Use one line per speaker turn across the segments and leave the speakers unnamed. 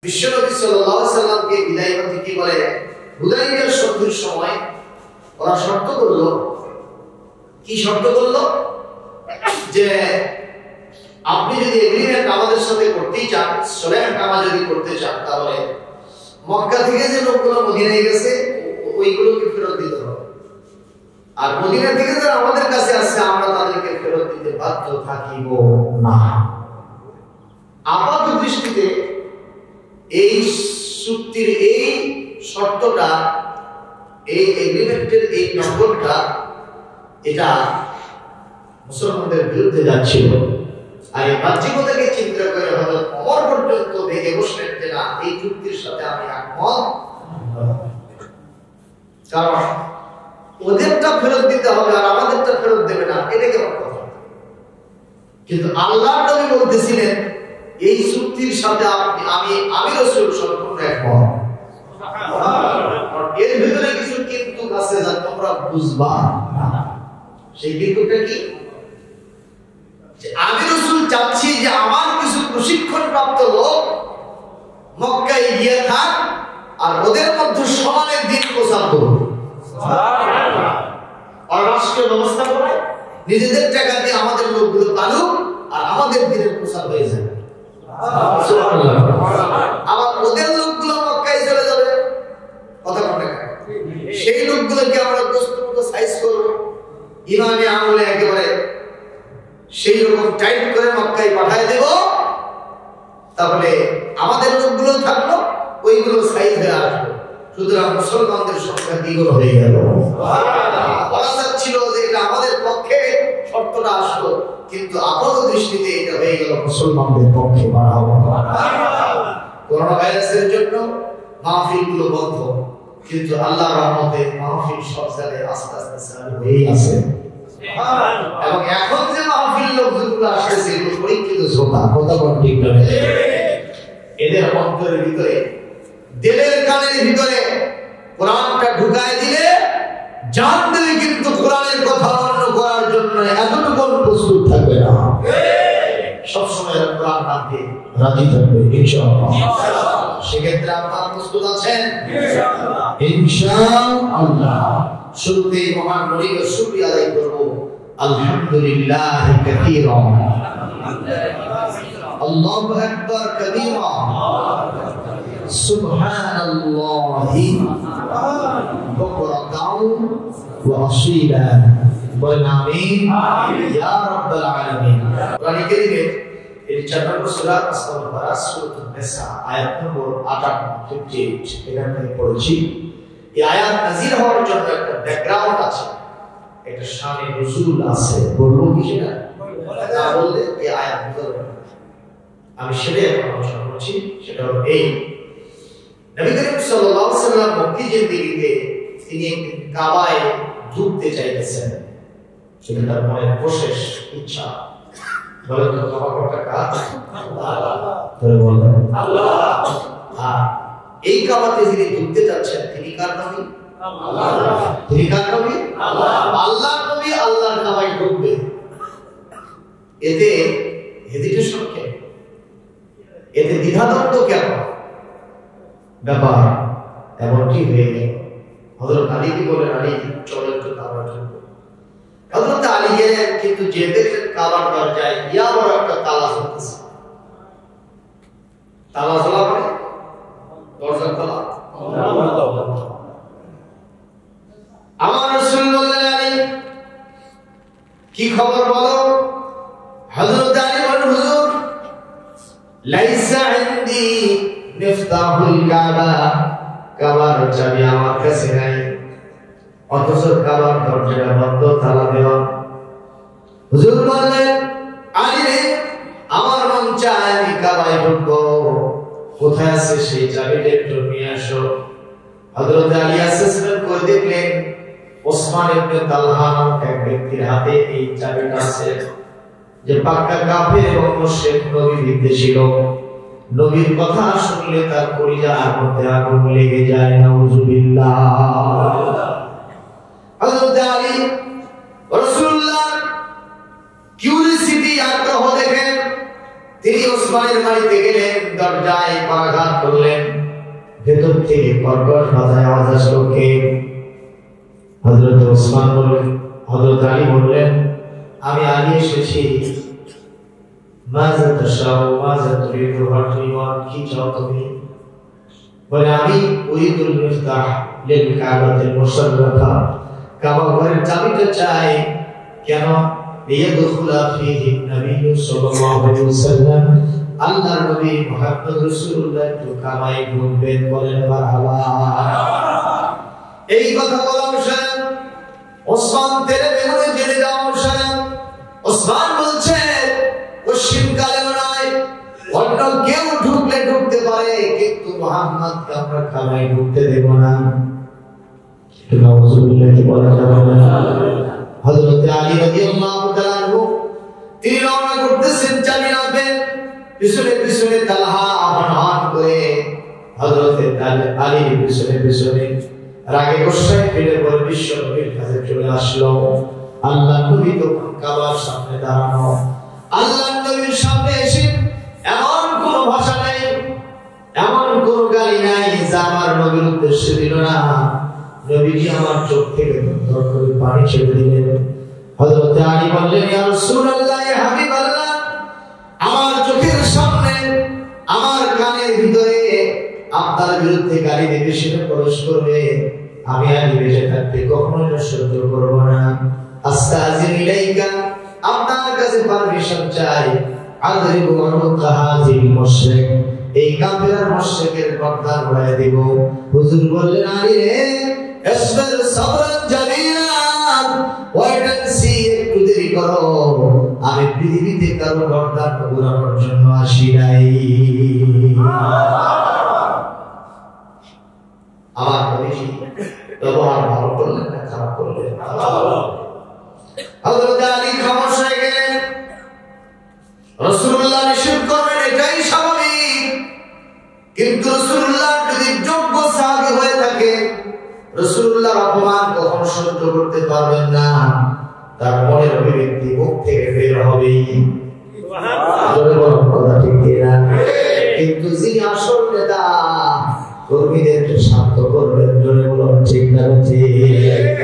বিশ্বনবী সাল্লাল্লাহু আলাইহি সাল্লামকে বিদায় করতে কি বলে, হুদাইবিয়ার সন্ধির সময় ওরা শর্ত করলো। কি শর্ত করলো? যে আপনি যদি এগ্রিমেন্ট আমাদের সাথে করতেই চান, সলেহ কামা যদি করতে চান, তাহলে মক্কা থেকে যে লোকগুলো মদিনায় গেছে ওইগুলোকে ফেরত দিতে হবে, আর মদিনা থেকে যারা আমাদের কাছে আসছে আমরা তাদেরকে ফেরত দিতে বাধ্য থাকিব না। আপাত দৃষ্টিতে এই চুক্তির এই শর্তটা, এই এগ্রিমেন্টের এই নম্বরটা, এটা মুসলমানদের বিরুদ্ধে যাচ্ছিল। আর এই বাহ্যিকতাকে চিন্তা করে হযরত ওমর পর্যন্ত ভেঙে বসলেন যে না, এই চুক্তির সাথে আমি একমত। কারণ ওদেরটা ফেরত দিতে হবে আর আমাদেরটা ফেরত দেবে না, এটা কেমন কথা? কিন্তু আল্লাহর নবী বলতেছিলেন এই চুক্তির সাথে আমি রাসূল সম্পূর্ণ একমত। এর ভিতরে কিছু কিন্তু আছে যা তোমরা বুঝবা না। সেই কিন্তুটা কি? যে আমি রাসূল চাচ্ছি যে আমার কিছু প্রশিক্ষণ প্রাপ্ত লোক মক্কায় গিয়ে থাক আর ওদের মধ্যে সমানের দিন প্রচার করুন, আর রাষ্ট্রীয় ব্যবস্থা করে নিজেদের টাকা দিয়ে আমাদের লোকগুলো পালুক আর আমাদের দিনের প্রচার হয়ে যাবে। আবার ওদের লোকগুলো মক্কায় চলে যাবে, কথা বলে সেই লোকগুলোকে আমরা দোস্ত সাইজ করবো, ইমানে আমলে একেবারে সেই রকম টাইট করে মক্কায় পাঠিয়ে দেব। তাহলে আমাদের লোকগুলো থাকলো, ওইগুলো সাইজ হয়ে আসলো। সুতরাং মুসলমানদের সংখ্যা দ্বিগুণ হয়ে গেল। বলা যাচ্ছিল যে এটা আমাদের পক্ষে শর্তটা আসলো, কিন্তু আপাত দৃষ্টিতে এটা হয়ে গেল মুসলমানদের পক্ষে। করোনা ভাইরাসের জন্য মাহফিলগুলো বন্ধ, কিন্তু আল্লাহর রহমতে মাহফিল সব জায়গায় আস্তে আস্তে চালু হয়েই আছে। এবং এখন যে মাহফিল লোকগুলো আসতেছে এগুলো পরীক্ষিত শ্রোতা, কথা বল ঠিক নয়? এদের অন্তরের ভিতরে, দিলের কানের ভিতরে কোরআনটা ঢুকায় দিলে জান দিলে কিন্তু কোরআনের কথা অন্য করার জন্য এতটুকু প্রস্তুত থাকবে না। সবসময় কোরআন মানতে রাজি থাকবে ইনশাআল্লাহ। সেক্ষেত্রে আপনারা প্রস্তুত আছেন ইনশাআল্লাহ? শুরুতেই মহান নবীর শুকরিয়া আদায় করব। আলহামদুলিল্লাহ কাসীরা, আল্লাহু আকবার কাবীরা, সুবহানাল্লাহি বুকরাতাও ওয়া আসীলা। বলেন আমিন ইয়া রাব্বাল আলামিন। কোরআন কারীমের এই 4 নম্বর সূরা আসমানুল বারাস সূরাতুন নিসা আয়াত নম্বর 58 এখান থেকে পড়েছি। এই আয়াত নাযিল হওয়ার জন্য একটা ব্যাকগ্রাউন্ড আছে, একটা শানে নুজুল আছে। বলবো কি সেটা? না বললে এই আয়াত বুঝাবে না। আমি সেটাই আলোচনা করছি। সেটা হলো এই, নবী করিম সাল্লাল্লাহু আলাইহি ওয়াসাল্লাম মক্কি জিন্দেগিতে তিনি কাবায় ঢুকতে চাইতেছেন, সেটা তার মনের বিশেষ ইচ্ছা। বলেন তো কাবা কোনটা কাজ? আল্লাহ। বলেন আল্লাহ। হ্যাঁ, এই কাবাতে যিনি ঢুকতে যাচ্ছেন তিনি কার নবী? আল্লাহ। তিনি কার নবী? আল্লাহ। আল্লাহর নবী আল্লাহর কাবায় ঢুকবে, এতে হেজিটেশন কেন? এতে দ্বিধাদ্বন্দ্ব কেন? ব্যাপার এমনটি হয়ে গেল। হযরত আলীকে বলেন, আলী চলো একটু কাবা ঢুকবো। হযরত আলী গেলেন, কিন্তু যে দেখলেন কাবার দরজায় ইয়া বড় একটা তালা ঝুলতেছে। তালা ঝোলা মানে দরজার তালা। আমার রাসূল বললেন, আলী কি খবর বলো? হযরত আলী বলেন, হুজুর লাইসা ইনদি মিফতাহুল কাবা, কাবার চাবি আমার কাছে নাই, অথচ কাবার দরজা বন্ধ, তালা দেওয়া। হুজুর বললেন, আলী রে আমার মন চায় আমি কাবায় ঢুকবো, কোথায় আছে সেই চাবিটা একটু নিয়ে আসো। হযরত আলী অ্যাসেসমেন্ট করে দেখলেন ওসমান ইবনে তালহা এক ব্যক্তির হাতে এই চাবিটা আছে, যে পাক্কা কাফের এবং মুশরিক নবী বিদ্বেষী লোক। নবীর কথা শুনলে তার কলিজার মধ্যে আগুন লেগে যায়। নাউজুবিল্লাহ। হযরত আলী রাসূলুল্লাহ কিউরিসিটি আগ্রহ দেখেন তিনি ওসমানের বাড়িতে গেলেন, দরজায় করাঘাত করলেন। ভেতর থেকে কর্কশ ভাষায় আওয়াজ আসলো, কে? হযরত ওসমান বললেন, হযরত আলী বললেন, আমি আলী এসেছি। মাযা তাশাউ মাযা তুরিদু হাকিমান, কি চাও তুমি? বলে, আমি উরিদুল মিফতাহ লিল কাবাতিল মুশাররাফা, কাবা ঘরের চাবিটা চাই। কেন? লিয়াদখুলা ফীহি নবী সাল্লাল্লাহু আলাইহি ওয়াসাল্লাম, আল্লাহর নবী মুহাম্মদ রাসূলুল্লাহ তো কাবায় ঢুকবেন। বলেন মারহাবা। এই কথা বলার শুনেন ওসমান তেরে বেগুনে জেলে যাওয়ার শুনেন ওসমান বলছে, পশ্চিম কালেও নয়, অন্য কেউ ঢুকলে ঢুকতে পারে, কিন্তু মুহাম্মদকে আমরা কাবায় ঢুকতে দেব না। নাউযুবিল্লাহ, কি বলা যাবে না। হযরত আলী রাদিয়াল্লাহু তাআলা আনহু তিনি রওনা করতেছেন চাবি রাখবেন, পিছনে পিছনে তালহা আহ্বান করে হযরত আলী পিছনে পিছনে রাগে গোসায় ফিরে পড়ে বিশ্ব নবীর কাছে চলে আসলো। আল্লাহ নবী তখন কাবার সামনে দাঁড়ানো। আল্লাহ নবীর সামনে এসে এমন কোন ভাষা নাই, এমন কোন গালি নাই যা আমার নবীর উদ্দেশ্যে দিল না। নবীজি আমার চোখ থেকে দর করে পানি ছেড়ে দিলেন। হযরত আলী বললেন, ইয়া রাসূলুল্লাহ, ইয়া হাবিবাল্লাহ, আমার চোখের সামনে আমার কানের ভিতরে আপনার বিরুদ্ধে গালি দেবে, সেটা প্রবেশ করবে, আমি আলী বেঁচে থাকতে কখনোই সহ্য করব না। আস্তাযিন ইলাইকা, আপনার কাছে পারমিশন চাই। আযরিবু উনুকা হাযিল মুশরিক, এই কাফের আর মুশরিকের গর্দান উড়ায় দেব। হুজুর বললেন, আলী রে, ইসবির সাবরান জামিলান, ওয়েট এন্ড সি, একটু দেরি করো, আমি পৃথিবীতে কারো গর্দান উড়ানোর জন্য আসি নাই। আমার নবীজি ব্যবহার ভালো করলেন না খারাপ করলেন? হযরত আলী খামোশ হয়ে গেলেন। রাসূলুল্লাহ নিষেধ করবেন, এটাই স্বাভাবিক, কিন্তু রাসূলুল্লাহ যদি যোগ্য সাহাবী হয়ে থাকে, রাসূলুল্লাহর অপমান কখনো সহ্য করতে পারবেন না। তার মনের অভিব্যক্তি মুখ থেকে বের হবেই। সুবহানাল্লাহ, কথা ঠিক না? কিন্তু যিনি আসল নেতা, কর্মীদেরকে শান্ত করবেন, জোরে বলুন ঠিক না ঠিক?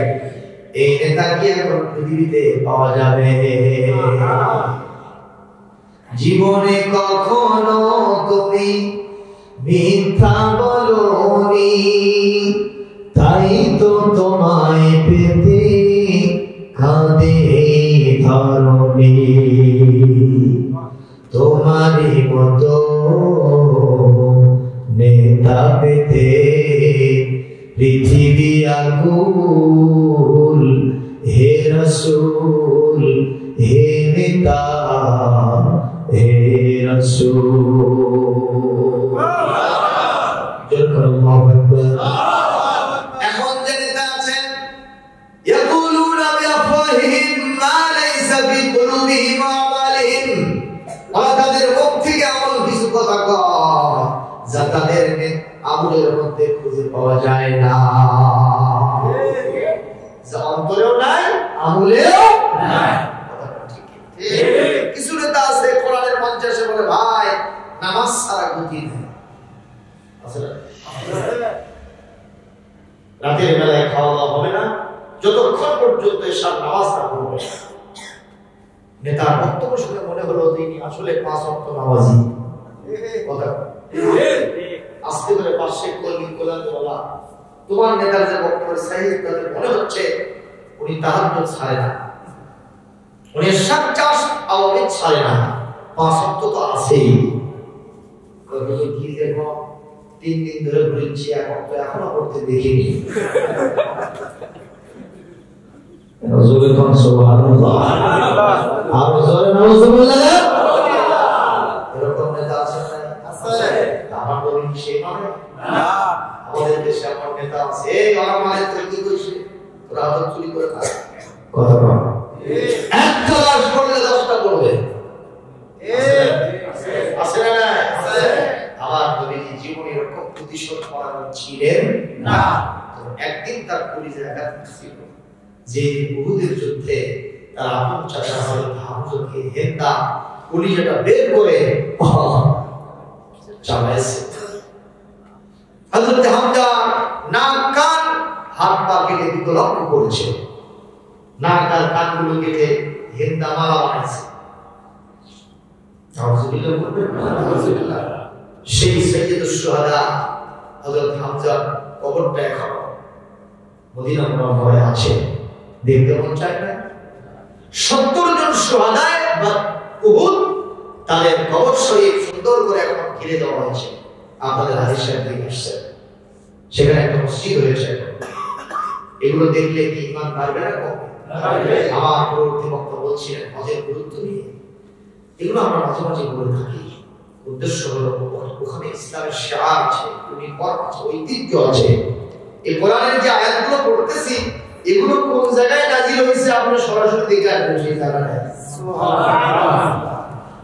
এই নেতা কি এখন পৃথিবীতে পাওয়া যাবে? জীবনে কখনো তুমি মিথ্যা বলোনি, তাই তো তোমায় পেতে কাঁদে ধরণী। তোমারই মতো নেতা পেতে পৃথিবী আকুল, হে রাসূল, হে নেতা, হে রাসূল। আল্লাহু আকবার। এখন যে নেতা আছেন, ইয়াকুলুনা বিআফওয়াহিহিম মা লাইসা ফি কুলুবিহিম ওয়া আমালিহিম, তাদের মুখ থেকে এমন কিছু কথা কয় যা তাদের আমলের মধ্যে খুঁজে পাওয়া যায় না, যা অন্তরেও নাই, আমলেও নাই। কিছু নেতা আছে কোরআনের মঞ্চে এসে বলে, ভাই নামাজ ছাড়া গতি নেই। রাতের বেলায় খাওয়া দাওয়া হবে না যতক্ষণ পর্যন্ত এসব নামাজ না পড়বে। নেতার বক্তব্য শুনে মনে হলো তিনি আসলে 5 ওয়াক্ত নামাজি। কথা আস্তে করে পাশে কলমি কোলাতে বলা, তোমার নেতার যে বক্তব্যের সাহিত্য তাতে মনে হচ্ছে উনি তাহাজ্জুদ ছাড়ে না, উনি সাচ্চাস আওয়ামী ছাড়ে না, 5 ওয়াক্ত তো আছেই। কতদিন কি দেখো, 3 দিন ধরে ঘুরছি, এখনো পড়তে দেখিনি। সুবহানাল্লাহ, আর জোরে নাউযুবিল্লাহ। এরকম নেতা আছে না? আছে। আমার নবী সেই নয় না, আমাদের দেশে এমন নেতা আছে, এই ওরা মানে তুই কি করিস, তোরা তো চুরি করে খাস। কথা বল, একটা লাশ করলে 10টা করবে। আছে না? আছে। আমার নবী জীবনে এরকম প্রতিশোধ করার ছিলেন না। একদিন তার কলিজায় আঘাত ছিল যে উহুদের যুদ্ধে তার আপন চাচা হযরত হামজাকে হিন্দা কলিজাটা বের করে চালাইছে। হযরত হামজা নাক কান হাত পা কেটে বিকলঙ্গ করেছে, নাক আর কানগুলো কেটে হিন্দামালা বানাইছে। সেই সাইয়্যিদুশ শুহাদা হযরত হামজার কবরটা এখন মদিনা মুনাওয়ারায় আছে, দেখতে মন চায় না? 70 জন শুহাদায়ে বা উহুদ তাদের কবর শরীফ সুন্দর করে এখন ঘিরে দেওয়া হয়েছে। আপনাদের হাদিসের দিকে আসছে, সেখানে একটা মসজিদ হয়েছে। এগুলো দেখলে কি ঈমান বাড়বে না কমবে? আমার পরবর্তী বক্তব্য বলছিলেন হজের গুরুত্ব নিয়ে। এগুলো আমরা মাঝে মাঝে বলে থাকি। উদ্দেশ্য হলো ওখানে ইসলামের শিআর আছে, ইউনিফর্ম আছে, ঐতিহ্য আছে। এই কোরআনের যে আয়াতগুলো পড়তেছি এগুলো কোন জায়গায় নাযিল হয়েছে আপনি সরাসরি দেখে আসবেন সেই জায়গাটায়। সুবহানাল্লাহ।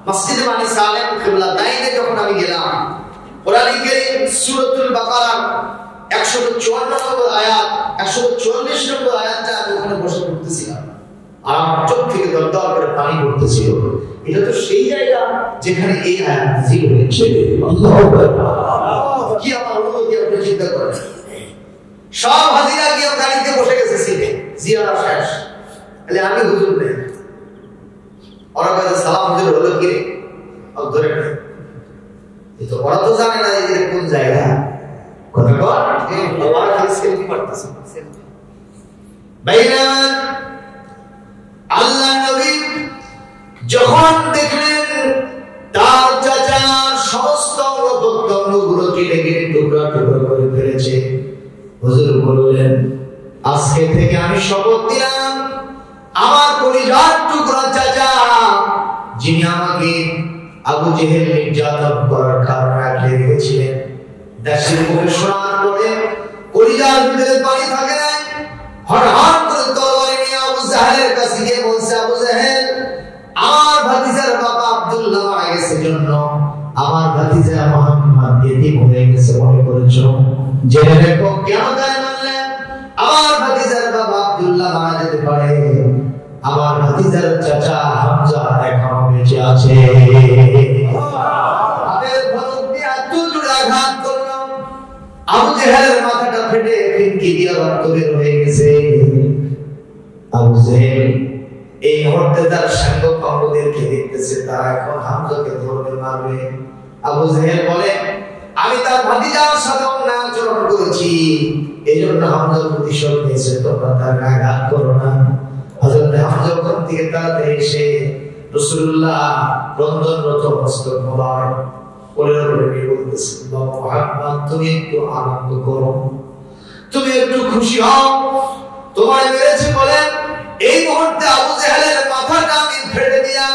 মসজিদে বানি সালেম কিবলাতাইনে যখন আমি গেলাম, কোরআন কারীম সূরাতুল বাকারা 154 নম্বর আয়াত 144 নম্বর আয়াতটা আমি ওখানে বসে পড়তেছিলাম, আর আমার চোখ থেকে দরদর করে পানি পড়তেছিল। এটা তো সেই জায়গা যেখানে এই আয়াত নাযিল হয়েছে। আল্লাহু আকবার। কি আমার অনুমতি আপনি চিন্তা করেন। সব হাজিরা গিয়ে গাড়িতে বসে গেছে সিটে, জিয়ারা শেষ। তাহলে আমি হুজুর নেই, ওরা কাছে সালাম হুজুর হলো কি রে ধরে নেই। তো ওরা তো জানে না যে কোন জায়গা, কথা কর ওরা খালি সেলফি মারতেছে। ভাইরা আল্লাহ নবী যখন দেখলেন তার চাচার সমস্ত অঙ্গগুলো কেটে কেটে টুকরা টুকরা করে ফেলেছে, হুজুর বললেন আজকে থেকে আমি শপথ দিলাম আমার কলিজার টুকরা চাচা যিনি আমাকে আবু জেহেল নির্যাতন করার কারণে আটকে রেখেছিলেন, দাসীর মুখে শোনার পরে কলিজার ভিতরে পানি থাকে না, হঠাৎ করে তরবারি নিয়ে আবু জাহেলের কাছে গিয়ে বলছে, আবু জাহেল আমার ভাতিজার বাবা আব্দুল্লাহ মারা গেছে জন্য আমার ভাতিজা মুহাম্মদ এতিম হয়ে গেছে মনে করেছো, জেনে রেখো কেন তাই মানলে? আমার ভাতিজার বাবা আব্দুল্লাহ মারা যেতে পারে, আমার ভাতিজার চাচা হামজা এখনো বেঁচে আছে। হাতের ধনুক দিয়ে এত জোরে আঘাত করল, আবু জেহেলের মাথাটা ফেটে ফিনকি দিয়ে রক্ত বের হয়ে গেছে। আবু জেহেল এই মুহূর্তে তার সাঙ্গ কর্মদেরকে দেখতেছে, তারা এখন হামজাকে ধরবে মারবে। আবু জেহেল বলে আমি তার ভাতিজার সাথে অন্যায় আচরণ করেছি, এই জন্য হামজার প্রতিশোধ নিয়েছে, তোমরা তার আঘাত করো না। হযরত হামজা ওখান থেকে তাড়াতাড়ি এসে রাসূলুল্লাহ রন্ধনরত মস্তক মোবারক কোলের উপরে নিয়ে বলতেছে, মুহাম্মদ তুমি একটু আনন্দ করো, তুমি একটু খুশি হও, তোমার মেরেছে বলে এই মুহূর্তে আবু জেহেলের মাথাটা আমি ফেটে দিয়া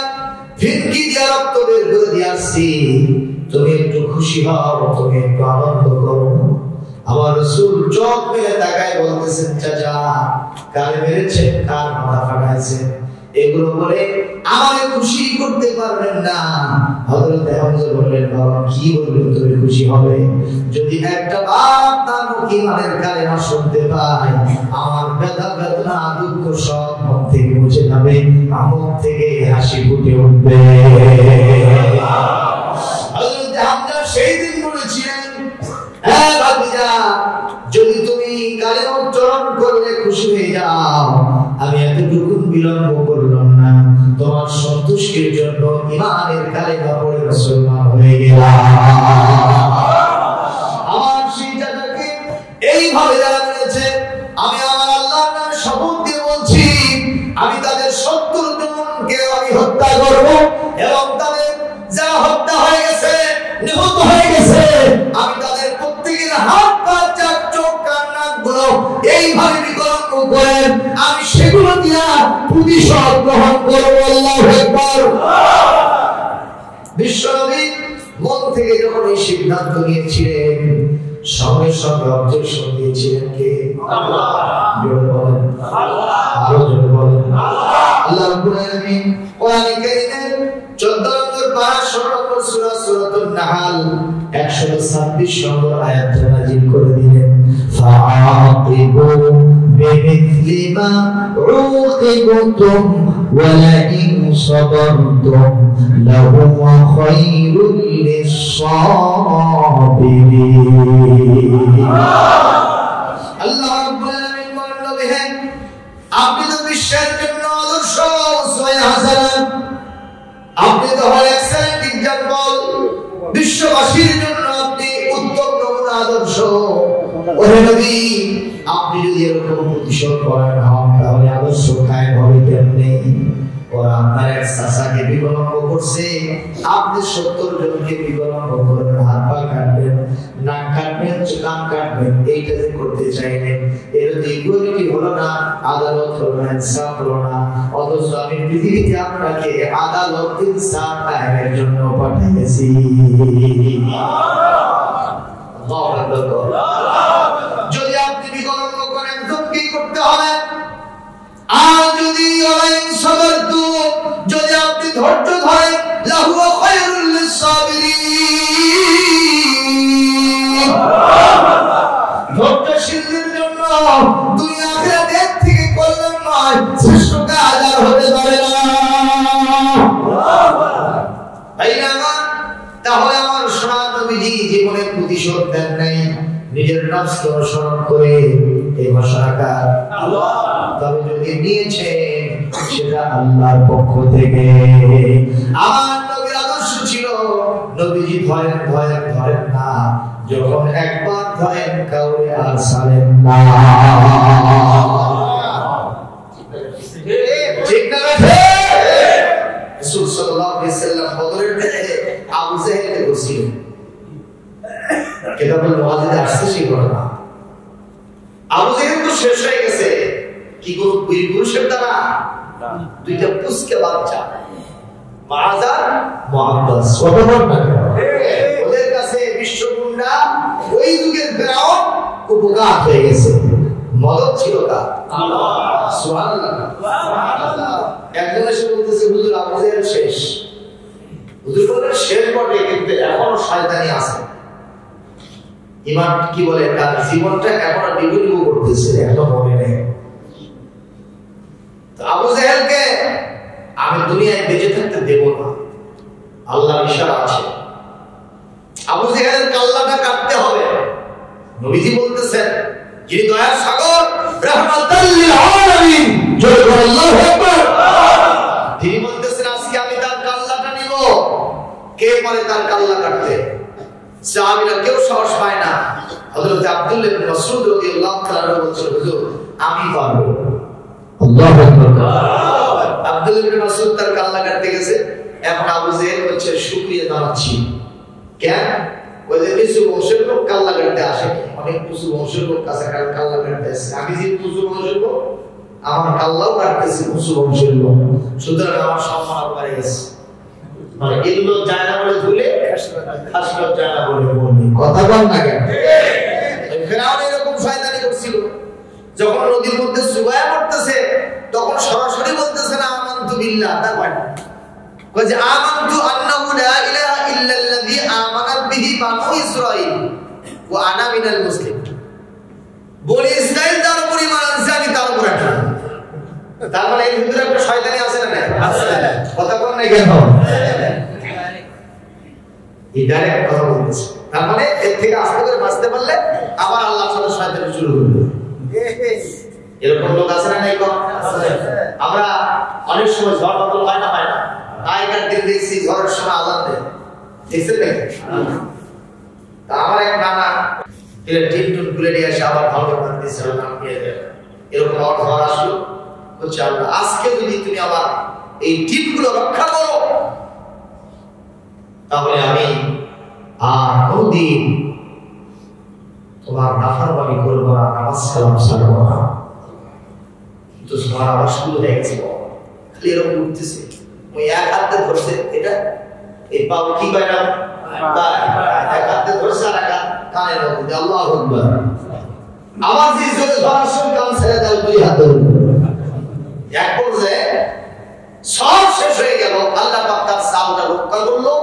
ফিনকি দিয়া রক্ত বের করে দিয়েছি, তুমি একটু খুশি হও, তুমি একটু আনন্দ করো। আমার রাসূল চোখ মেলে তাকায় বলতেছেন, চাচা কারে মেরেছেন, কার মাথা ফাটাইছেন, এগুলো বলে আমাকে খুশি করতে পারবেন না। হযরত হামজা বললেন, বাবা কি বলবেন তুমি খুশি হবে? যদি একটা বাপ তার মুখে ইমানের কালেমা শুনতে পায়, আমার ব্যথা বেদনা দুঃখ সব মন থেকে মুছে যাবে, মুখ থেকে হাসি ফুটে উঠবে। হযরত হামজা সেই দিন বলেছিলেন, হ্যাঁ ভাতিজা যদি তুমি কালেমা উচ্চারণ করলে খুশি হয়ে যাও, আমি এতটুকু বিলম্ব করলাম না, তোমার সন্তুষ্টির জন্য ইমানের কালেমা পড়ে মুসলমান হয়ে গেলাম। আমার সেই চাচাকে এইভাবে যারা মেরেছে, আমি আমার আল্লাহর নামে শপথ দিয়ে বলছি, আমি তাদের 70 জনকে আমি হত্যা করব, এবং তাদের যারা হত্যা হয়ে গেছে, নিহত হয়ে গেছে, আমি তাদের প্রত্যেকের হাত পা চোখ কান নাকগুলো এইভাবে বিকলঙ্গ করে আমি সেগুলো দিয়া প্রতিশোধ গ্রহণ করব। আল্লাহু আকবার। বিশ্বনবী মন থেকে যখন এই সিদ্ধান্ত নিয়েছিলেন, সঙ্গে সঙ্গে অবজেকশন দিয়েছিলেন কে? আল্লাহ। জোরে বলেন আল্লাহ, আরো জোরে বলেন আল্লাহ। আল্লাহ রাব্বুল আলামিন কোরআনে কারীমের 14 নম্বর পারা 16 নম্বর সূরা সূরাতুন নাহল 126 নম্বর আয়াত নাযিল করে দিলেন, ফাআকিবু বিমিথলি মা উকিবতুম ওয়া লা ইন صبرتم لهو خير للصابرين আল্লাহ রাব্বুল আলামিন বলেন নবী হে আপনি তো বিশ্বের জন্য আদর্শ উসওয়ায়ে হাসানা আপনি তো হলেন এক্সেলেন্ট एग्जांपल বিশ্ববাসীর জন্য আপনি উত্তম নমুনা আদর্শ ওহে নবী আপনি যদি এরকম প্রতিশোধ করেন হন তাহলে আদর্শ কায়েম হবে কেমনে ওরা আপনার এক চাচাকে বিকলঙ্গ করছে আপনি 70 জনকে বিকলঙ্গ করবেন হাত পা কাটবেন নাক কাটবেন কান কাটবেন এইটা যে করতে চাইলেন এর ইকুয়ালিটি হলো না আদালত হলো না ইনসাফ হলো না অথচ আমি পৃথিবীতে আপনাকে আদালত ইনসাফ কায়েমের জন্য পাঠিয়েছি আল্লাহু আকবার যদি আপনি বিকলঙ্গ করেন তো কি করতে হবে আর যদি আলাইন সাবরতু যদি আপনি ধৈর্য ধরেন লাহু খায়রুল লিসাবিরিন ধৈর্যশীলদের জন্য দুনিয়া আখিরাতের থেকে কল্যাণময় শ্রেষ্ঠ কাজ আর হতে পারে না ভাইরা আমার তাহলে আমার সোনার নবীজি জীবনে প্রতিশোধ দেন নাই নিজের নফসকে অনুসরণ করে এই ঘোষণাকার আল্লাহ তবে যদি নিয়েছেন সেটা আল্লাহর পক্ষ থেকে আমার নবীর আদর্শ ছিল নবীজি ধরেন না যখন একবার ধরেন কাউরে আর ছাড়েন না ঠিক না রাসূল সাল্লাল্লাহু আলাইহি সাল্লাম বদরের মধ্যে আবু জাহেলকে বলছিলেন কিতাবুল মুআজিদে আসছে সেই ঘটনা আবু জাহেল তো শেষ হয়ে গেছে কি কোনো বীর পুরুষের দ্বারা দুইটা পুষ্কে বাচ্চা মাআজার মুআব্বাস কত বড় না ওদের কাছে বিশ্বগুন্ডা ওই যুগের ফেরাউন উপঘাত হয়ে গেছে মদত ছিল কার আল্লাহ সুবহানাল্লাহ সুবহানাল্লাহ একজন এসে বলতেছে হুজুর আবু জাহেল শেষ হুজুর বলেন শেষ বটে কিন্তু এখনো শয়তানি আছে ইমান কি বলে তার জীবনটা এখনো ডিবিডিবু করতেছে এখনো মরে নেই তো আবু জাহেলকে আমি দুনিয়ায় বেঁচে থাকতে দেব না আল্লাহর ইশারা আছে আবু জাহেলের কাল্লাটা কাটতে হবে নবীজি বলতেছেন যিনি দয়ার সাগর রাহমাতাল লিল আলামিন জয় আল্লাহু আকবার তিনি বলতেছেন আজকে আমি তার কাল্লাটা নিব কে পারে তার কাল্লা কাটতে সাহাবীরা কেউ সাহস পায় না হযরত আব্দুল্লাহ ইবনে মাসউদ রাদিয়াল্লাহু তাআলা বলেছেন হুজুর আমি পারবো আল্লাহু আকবার আব্দুল্লাহ ইবনে মাসউদ তার কাল্লা কাটতে গেছে এখন আবু জাহেল বলছে শুকরিয়া জানাচ্ছি কেন ওই যে কিছু বংশের লোক কাল্লা কাটতে আসে অনেক কিছু বংশের লোক কাছে কাল্লা কাটতে আসে আমি যে কিছু বংশের লোক আমার কাল্লাও কাটতেছি কিছু বংশের লোক সুতরাং আমার সম্মান বাড়ে গেছে মানে এগুলো যায় না বলে ধুলে আসলে যায় না বলে বলনি কথা বল না কেন ফেরাউন এরকম শয়তানি করছিল যখন নদীর মধ্যে সুবায়া পড়তেছে তখন সরাসরি বলতেছে না আমানতু বিল্লাহ তা বলে কয় যে আমানতু আন্নাহু লা ইলাহা ইল্লাল্লাযী আমানাত বিহি বানু ইসরাঈল ওয়া আনা মিনাল মুসলিমিন বনি ইসরাঈল তার উপর ঈমান আনছে আমি তার উপর আছি তার মানে এর ভিতরে একটা শয়তানি আছে না আছে কথা বল না কেন এই ডাইরেক্ট কথা বলতেছে তার মানে এর থেকে আস্তে করে বাঁচতে পারলে আবার আল্লাহর সাথে শয়তানি শুরু করবে এরকম লোক আছে না নাই কম আমরা অনেক সময় ঝড় বাদল হয় না আগেকার দিন দেখছি ঝড়ের সময় আজান দেয় দেখছেন নাকি আমার এক নানা টিন টুন খুলে নিয়ে এসে আবার ভালো করে দিচ্ছে এরকম ঝড় আসলো বলছে আল্লাহ আজকে যদি তুমি আবার এই টিনগুলো রক্ষা করো তাহলে আমি আর কোনদিন তোমার নাফরমানি করবো না নামাজ কালাম ছাড়বো না কিন্তু ঝড় আবার শুরু হয়ে গেছে খালি এরকম উঠতেছে ওই এক হাতে ধরছে এটা এই পাও কি কয় না এক হাতে ধরছে আর এক হাত কানের মধ্যে আল্লাহু আকবার আবার যে জোরে ধরার সময় কান ছেড়ে দাও দুই হাতে এক পর্যায়ে সব শেষ হয়ে গেল আল্লাহ পাক তার সাউন্ডটা রক্ষা করলো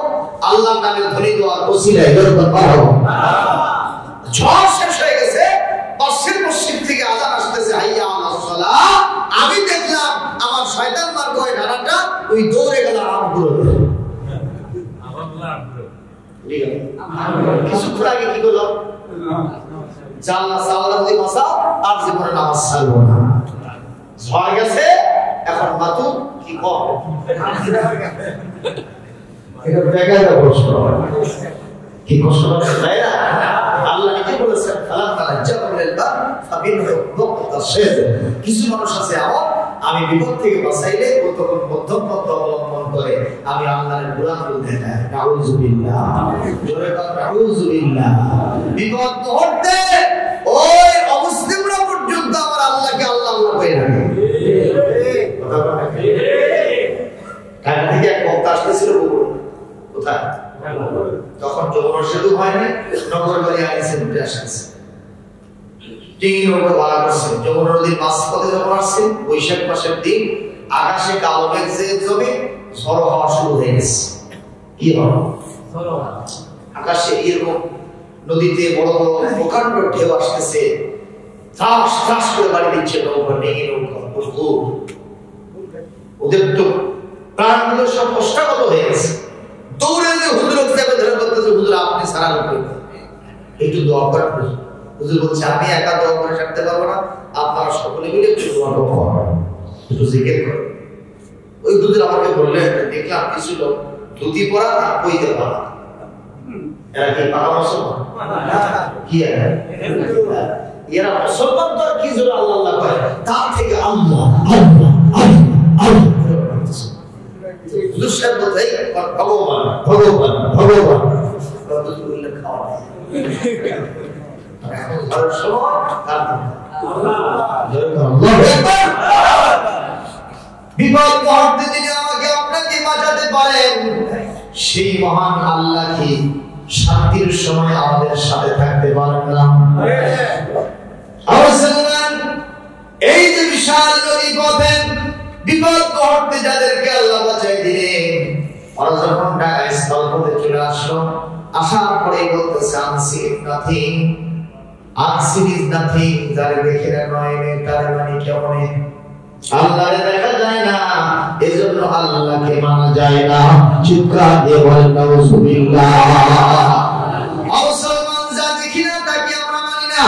আল্লাহর নামে ধ্বনি দেওয়ার ওসিলায় দরবার পাও ঝড় শেষ হয়ে গেছে পশ্চিম থেকে আযান আসতেছে হাইয়া আলাস সালাহ আমি দেখলাম আমার শয়তান মার্গ ওই ডানাটা ওই দৌড় জানলা সাওয়ালা যদি মাসা আর জীবনে নামাজ ছাড়বো না। ঝড় গেছে এখন মাতু কি কম এটা বেকায়দা প্রশ্ন কি কষ্ট হচ্ছে তাই না? আল্লাহ নিজে বলেছেন কিছু মানুষ আছে আমার আমি বিপদ থেকে বাঁচাইলে কতক্ষণ মধ্যম পথ অবলম্বন করে আমি আল্লাহর গোলাম বলতে চাই। নাউযুবিল্লাহ, জোরে বল নাউযুবিল্লাহ। বিপদ মুহূর্তে ওই অমুসলিমরা পর্যন্ত আমার আল্লাহকে আল্লাহ আল্লাহ কই রাখে। ঢাকা থেকে এক বক্তা আসতেছিল কোথায় তখন যমুনা সেতু হয়নি, নগরবাড়ি আইসে উঠে আসতেছে টিঙি নৌকা ভাড়া করছে। যমুনা নদীর মাঝপথে যখন আসছে বৈশাখ মাসের দিন আকাশে কালো মেঘ জমে ঝড় হওয়া শুরু হয়ে গেছে। কি হলো? আকাশে এরকম নদীতে বড় বড় প্রকাণ্ড ঢেউ আসতেছে, ত্রাস ত্রাস করে বাড়ি দিচ্ছে নৌকা, টিঙি নৌকা। ওদের তো প্রাণগুলো সব কষ্টাগত হয়ে গেছে। দৌড়ে যে হুজুর ধরে বলতেছে হুজুর আপনি সারা লোক একটু দোয়া করেন। হুজুর বলছে আমি একা দোয়া করে থাকতে পারবো না, আপনারা সকলে মিলে একটু দোয়া করেন, একটু জিকির করেন। ওই হুজুর আমাকে বললেন দেখলাম কিছু লোক ধুতি পরা আর কইতে পারা, এরা কি পাকা মুসলমান? কি এরা মুসলমান তো আর কি জোরে আল্লাহ আল্লাহ করে, তার থেকে আল্লাহ আল্লাহ আল্লাহ ভগবান ভগবান ভগবান বিপদ মুহূর্তে যিনি আমাকে আপনাকে বাঁচাতে পারেন সেই মহান আল্লাহ কি শান্তির সময় আমাদের সাথে থাকতে পারেন না? এই যে বিশাল নদী পথে বিপদ মুহূর্তে যাদেরকে আল্লাহ বাঁচাই দিলেন, ওরা যখন ঢাকায় স্থলপথে চলে আসলো, আসার পরে বলতেছে আনসিন নাথিং, যারে দেখে না নয়নে তার মানে কেমনে? আল্লাহরে দেখা যায় না, এজন্য আল্লাহকে মানা যায় না। চিৎকার দিয়ে বলেন নাউযুবিল্লাহ। মুসলমান যা দেখি না তাকে আমরা মানি না,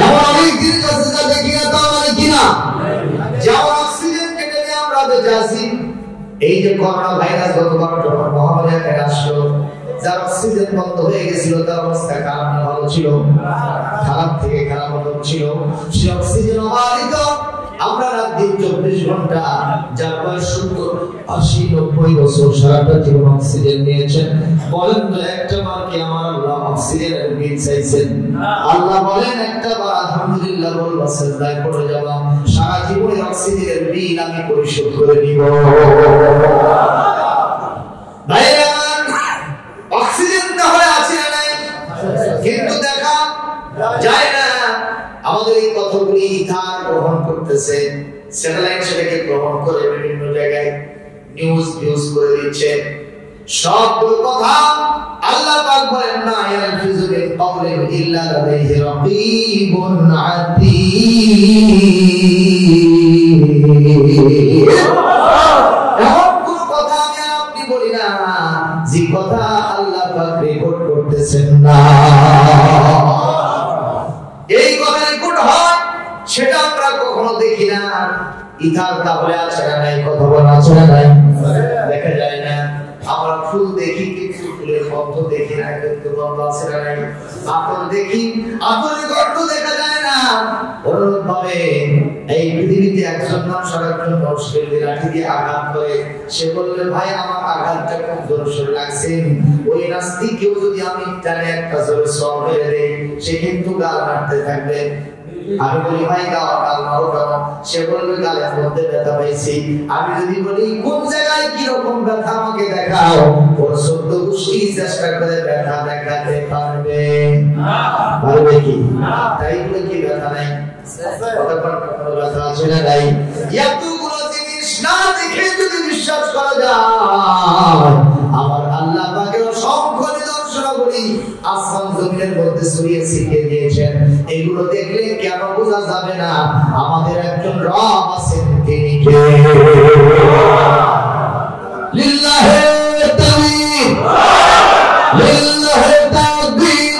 এমন অনেক দিন কাছে যা দেখি না তা মানি কিনা? যেমন অক্সিজেন কেটে নিয়ে আমরা বেঁচে আছি। এই যে করোনা ভাইরাস গতবার যখন মহামারী আকারে আসলো, যার অক্সিজেন বন্ধ হয়ে গেছিল তার অবস্থা খারাপ না ভালো ছিল? খারাপ থেকে খারাপ হচ্ছিল। সে অক্সিজেন অবাধিত আমরা রাত দিন 24 ঘন্টা, যার বয়স 70, 80, 90 বছর সারাটা জীবন অক্সিজেন নিয়েছেন। বলেন তো একটা বার কি আমার আল্লাহ অক্সিজেনের বিল চাইছেন? আল্লাহ বলেন একটা বার আলহামদুলিল্লাহ বলবা, সিজদায় পড়ে যাবা, সারা জীবনের অক্সিজেনের বিল আমি পরিশোধ করে নিব। ভাইরা অক্সিজেন তাহলে আছে না নাই? কিন্তু দেখা যায় না। আমাদের এই কথাগুলি ইথার গ্রহণ করতেছে, স্যাটেলাইট সেটাকে গ্রহণ করে বিভিন্ন জায়গায় নিউজ করে দিচ্ছে। সবগুলো কথা আল্লাহ পাক বলেন না ইয়ালফিযু বিল কওলি ইল্লা লাদাইহি রাকীবুন আতীদ। এমন কোন কথা আমি আপনি বলি না যে কথা আল্লাহ পাক রেকর্ড করতেছেন না। এই কথা রেকর্ড হয় সেটা আমরা কখনো দেখি না। ইথার তাহলে আছে না নাই? কথা বলা আছে না নাই? দেখা যায় না। আমরা ফুল দেখি কিন্তু ফুলের গন্ধ দেখি না, কিন্তু গন্ধ আছে না নাই? আতর দেখি, আতরের গন্ধ দেখা যায় না। অনুরূপ ভাবে এই পৃথিবীতে একজন মানুষ আরেকজন মানুষকে লাঠি দিয়ে আঘাত করে, সে বললে ভাই আমার আঘাতটা খুব জোরসোরে লাগছে, ওই নাস্তিক কেউ যদি আমি টানে একটা জোরে সব মেরে দেই, সে কিন্তু গাল মারতে থাকবে। আমি বলি ভাই গাল মারো কেন? সে বলবে গালের মধ্যে ব্যথা পাইছি। আমি যদি বলি কোন জায়গায় কি রকম ব্যথা আমাকে দেখাও, ওর 14 গোষ্ঠী চেষ্টা করে ব্যথা দেখাতে পারবে পারবে কি? তাই বলে কি ব্যথা নাই? কতক্ষণ ব্যথা আছে না নাই? এতগুলো জিনিস না দেখে যদি বিশ্বাস করা যায়, আমার আল্লাহ পাকের অসংখ্য নিদর্শনাবলী আসমান জমিনের মধ্যে ছড়িয়ে ছিটিয়ে দিয়েছেন। এগুলো দেখলে কেন বোঝা যাবে না আমাদের একজন রব আছেন? তিনি কে? লিল্লাহি তাকবীর, লিল্লাহি তাকবীর,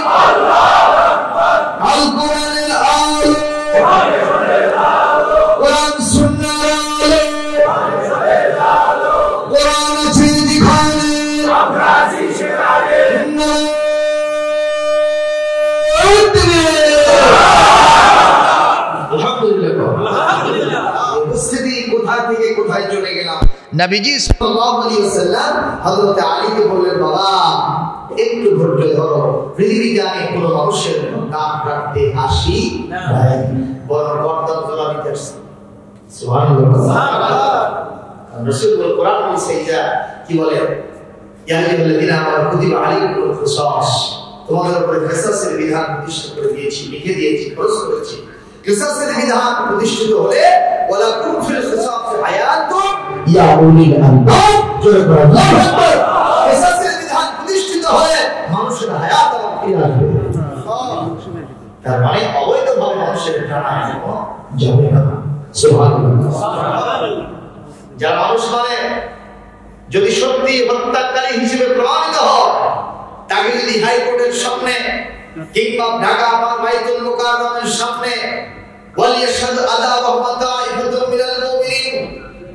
থেকে কোথায় চলে গেলাম। নবীজি সাল্লাল্লাহু আলাইহি ওয়াসাল্লাম হযরত আলীকে বললেন, বাবা একটু ধৈর্য ধরো, পৃথিবীতে আমি কোনো মানুষের নাম রাখতে আসি নাই, বরং গর্দন তোলা দিতে আসছি। সুবহানাল্লাহ, সুবহানাল্লাহ। রাসূল কোরআন বলছে, যা কি বলে, ইয়া আইয়ুহাল্লাযীনা আমানু কুতিবা আলাইকুমুল কিসাস, তোমাদের উপরে কিসাসের বিধান প্রতিষ্ঠা করে দিয়েছি, লিখে দিয়েছি, ফরজ করেছি। কিসাসের বিধান প্রতিষ্ঠিত হলে ওয়ালাকুম ফিল কিসাসি হায়াতুন ইয়া উলিল আলবাব, জোরে বলো আল্লাহু আকবার। কিসাসের বিধান প্রতিষ্ঠিত হলে মানুষের হায়াত আবার ফিরে আসবে। তার মানে অবৈধভাবে মানুষের প্রাণ হারানো যাবে না। সুবহানাল্লাহ, সুবহানাল্লাহ। যারা মানুষ মানে যদি সত্যি হত্যাকারী হিসেবে প্রমাণিত হয়, তাকে যদি হাইকোর্টের সামনে কিংবা ঢাকা বা বাইতুল মুকাররমের সামনে ওয়ালিয়াশহাদ আদা ওয়া মাতাইফাতুম মিনাল মুমিনিন,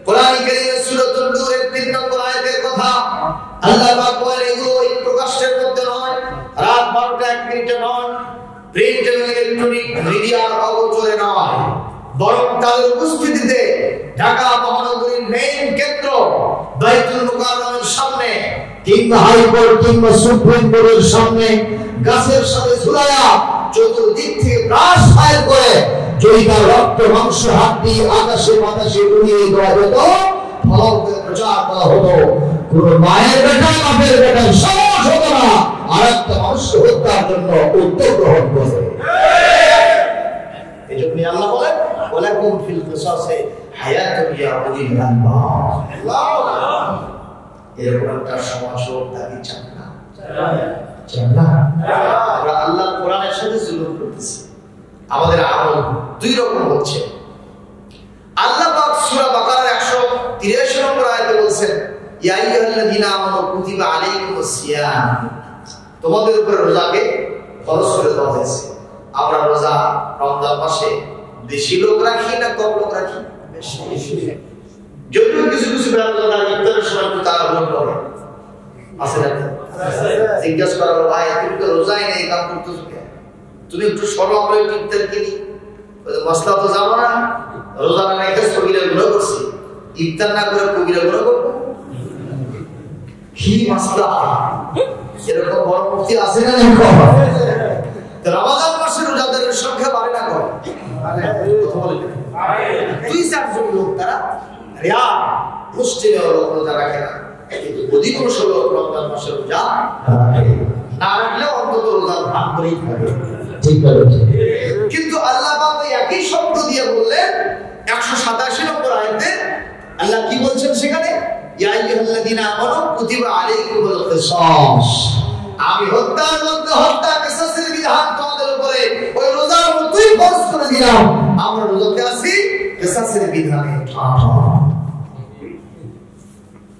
কোরআন কারীমের সূরাতুন নূরের 3 নম্বর আয়াতের কথা, আল্লাহ পাক বলেন এগুলো এই প্রকাশের মধ্যে নয়, রাত 12টা 1 মিনিটে নয়, প্রিন্ট এবং ইলেকট্রনিক মিডিয়ার অগোচরে নয়, বরং তাদের উপস্থিতিতে ঢাকা মহানগরীর মেইন কেন্দ্র বাইতুল মুকাররমের সামনে কিংবা হাইকোর্ট কিংবা সুপ্রিম কোর্টের সামনে গাছের সাথে ঝুলায়া চতুর্দিক থেকে ব্রাশ ফায়ার করে যদি তার রক্ত মাংস হাড্ডি আকাশে বাতাসে উড়িয়ে দেওয়া যেত, ফলাও করে প্রচার করা হতো, কোন মায়ের বেটা বাপের বেটা সাহস হতো না আর একটা মানুষকে হত্যার জন্য উদ্যোগ গ্রহণ করে। এজন্য আল্লাহ বলেন ওয়ালাকুম ফিল কিসাসি হায়াতুন ইয়া উলিল আলবাব। আল্লাহু আকবার। এরকম একটা সমাজ হোক দাবি চান না, চান না। আমরা আল্লাহর কোরআনের সাথে জুলুম করতেছি। আমাদের আমল দুই রকম হচ্ছে। আল্লাহ পাক সূরা বাকারার 183 নম্বর আয়াতে বলছেন, ইয়া আইয়ুহাল্লাযীনা আমানু কুতিবা আলাইকুমুস সিয়াম, তোমাদের উপরে রোজাকে ফরজ করে দেওয়া হয়েছে। আমরা রোজা রমজান মাসে বেশি লোক রাখি না কম লোক রাখি? বেশি। যদিও কিছু কিছু ব্রাহ্মণরা ইফতারের সময় একটু তাড়াহুড়ো করে, আছে না? জিজ্ঞাসা করা হলো, ভাই তুমি তো রোজাই নেই, কাম করতেছো কেন? তুমি একটু সরো, আমরা একটু ইফতার কিনি। মশলা তো যাবো না, রোজা না রেখে কবিরা গুলো করছি, ইফতার না করে কবিরা গুলো করবো, কি মশলা? এরকম বড় মুফতি আছে না? রমাদান মাসে রোজাদারের সংখ্যা বাড়ে না কম? দুই চারজন লোক তারা রেয়ার মুসলিম লোক রোজা রাখে না, কিন্তু অধিকাংশ লোক রমজান মাসে রোজা না রাখলে অন্তত রোজা ভাগ করেই থাকে। ঠিক বলেছে। কিন্তু আল্লাহ পাক একই শব্দ দিয়ে বললেন 187 নম্বর আয়াতে, আল্লাহ কি বলছেন সেখানে, ইয়া আইয়ুহাল্লাযীনা আমানু কুতিবা আলাইকুমুল কিসাস, আমি হত্যার মধ্যে হত্যা কিসাসের বিধান তোমাদের উপরে ওই রোজার মতোই ফরজ করে দিলাম। আমরা রোজাতে আছি কিসাসের বিধানে।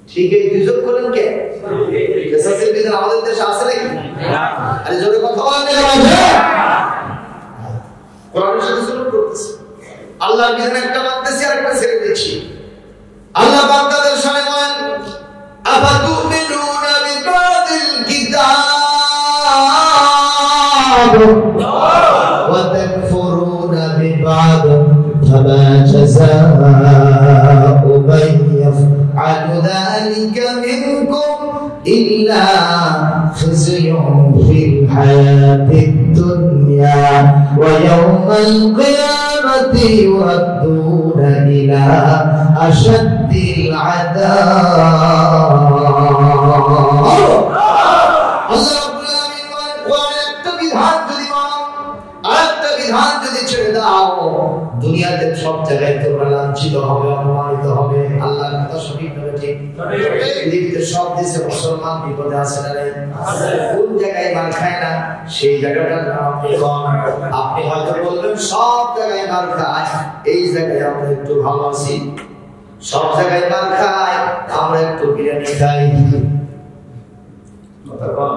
ঠিক এই দুজন করেন কে? কিসাসের বিধান আমাদের দেশে আছে নাকি? আরে জোরে কথা বলেন না। কোরআনের সাথে জুলুম করতেছে, আল্লাহর বিধান একটা মানতেছি আর একটা ছেড়ে দিচ্ছি। আল্লাহ পাক তাদের সামনে বলেন, আফাতুমিনুনা বিবাদিল কিতাব ওয়া তাকফুরুনা বিবাদ, ফামা জাযাউ মান ইয়াফআলু যালিকা মিনকুম ইল্লা খিzyun ফিল হায়াতিদ দুনিয়া ওয়া ইয়াওমাল কিয়ামাতি ইউরাদ্দুনা ইলা আশাদ্দিল আযাব। আল্লাহ রাব্বুল আলামিন বলেন, কোরআনের একটা বিধান যদি মানো আর একটা বিধান যদি ছেড়ে দাও, দুনিয়াতে সব জায়গায় তোমরা লাঞ্ছিত হবে, অপমানিত হবে। আল্লাহর কথা সঠিকভাবে ঠিক। পৃথিবীতে সব দেশে মুসলমান বিপদে আছে না? আছে। কোন জায়গায় মার খায় না সেই জায়গাটার নাম আপনি কোন? আপনি হয়তো বলবেন সব জায়গায় মার খায়, এই জায়গায় আমরা একটু ভালো আছি। সব জায়গায় মার খায়, আমরা একটু বিরিয়ানি খাই। কথা কোন?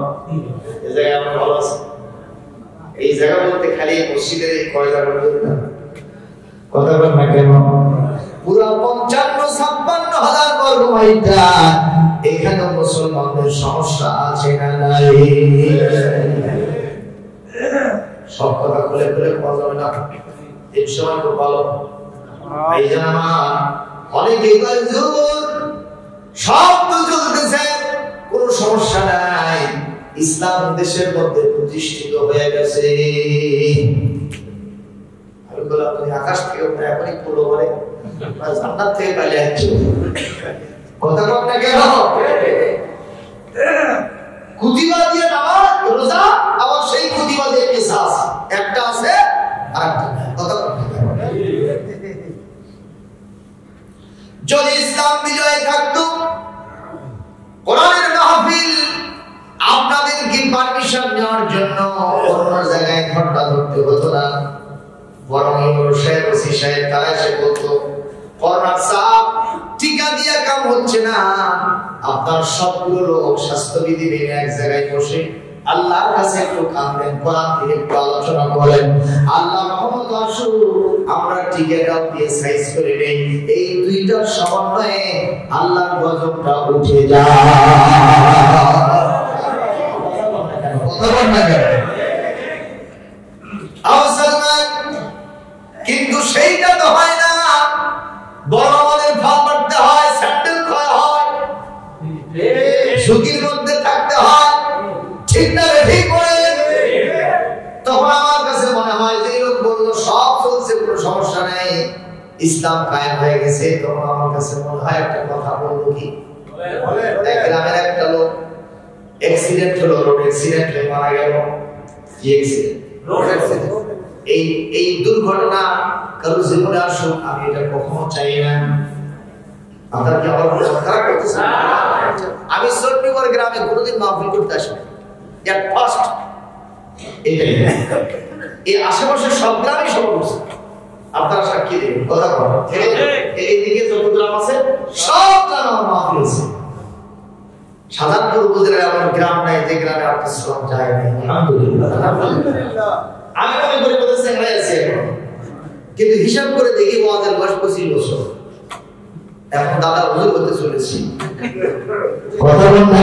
এই জায়গায় আমরা ভালো আছি। এই জায়গা বলতে খালি মসজিদের এই কয়টা বলতে না, কথা বল না কেন? পুরো 55-56 হাজার বর্গ মাইলটা এখানে মুসলমানদের সমস্যা আছে না নাই? সব কথা খুলে খুলে পাওয়া যাবে না, এই সময় খুব ভালো। এই জন্য অনেকেই কয় হুজুর সব তো চলতেছে, কোনো সমস্যা নাই, ইসলাম দেশের মধ্যে প্রতিষ্ঠিত হয়ে গেছে। আমি বললাম তুমি আকাশ থেকে এখনই পড়ো বলে জান্নাত থেকে পালিয়ে আসছো, কথা বল না কেন? কুতিবা দিয়ে নামাজ রোজা, আবার সেই কুতিবা দিয়ে কিসাস, একটা আছে আরেকটা নাই, কথা বল না কেন? যদি ইসলাম বিজয় থাকতো, কোরআনের মাহফিল আপনাদের কি পারমিশন নেওয়ার জন্য অন্য জায়গায় ঘন্টা ধরতে হতো না, বরং সাহেব ওসি সাহেব তারা এসে বলতো করোনার চাপ টিকা দিয়ে কাম হচ্ছে না, আপনার সবগুলো লোক স্বাস্থ্যবিধি মেনে এক জায়গায় বসে আল্লাহর কাছে একটু কাঁদেন, কোরআন থেকে একটু আলোচনা করেন, আল্লাহ রহমত আসুক, আমরা টিকাটাও দিয়ে সাইজ করে নেই, এই দুইটার সমন্বয়ে আল্লাহর গজবটা উঠে যায়। কিন্তু সেইটা তো হয় না, বড় আমাদের ফল করতে হয়, স্যান্ডেল খাওয়া হয়, ঝুঁকির মধ্যে থাকতে হয়, ঠিক না ঠিক করে। তখন আমার কাছে মনে হয় যে লোক বললো সব চলছে, কোনো সমস্যা নেই, ইসলাম কায়েম হয়ে গেছে, তখন আমার কাছে মনে হয় একটা কথা বলবো কি, গ্রামের একটা লোক অ্যাক্সিডেন্ট হলো, রোড অ্যাক্সিডেন্ট হয়ে মারা গেল। কি অ্যাক্সিডেন্ট? Road accident. এই দুর্ঘটনা কারো জীবনে আসুক, আমি এটা কখনো চাই না। আপনারা কি আমার খারাপ করতেছেন? আমি সন্নিগর গ্রামে কোনোদিন মাহফিল করতে আসিনি, এট ফার্স্ট এটাই। এই আশেপাশে সব গ্রামই সব করছে, আপনারা সাক্ষী দেবেন, কথা বলেন। এইদিকে যত গ্রাম আছে সব গ্রামে আমার মাহফিল হয়েছে। সাধারণপুর উপজেলায় আমার গ্রাম নাই যে গ্রামে আপনার শ্রম যায় নাই, আলহামদুলিল্লাহ। আমি মনে করি বোধহয় চেংড়াই আছি এখন, কিন্তু হিসাব করে দেখি ওয়াজের বয়স 25 বছর, এখন দাদা হুজুর হতে চলেছি। কথা বল না,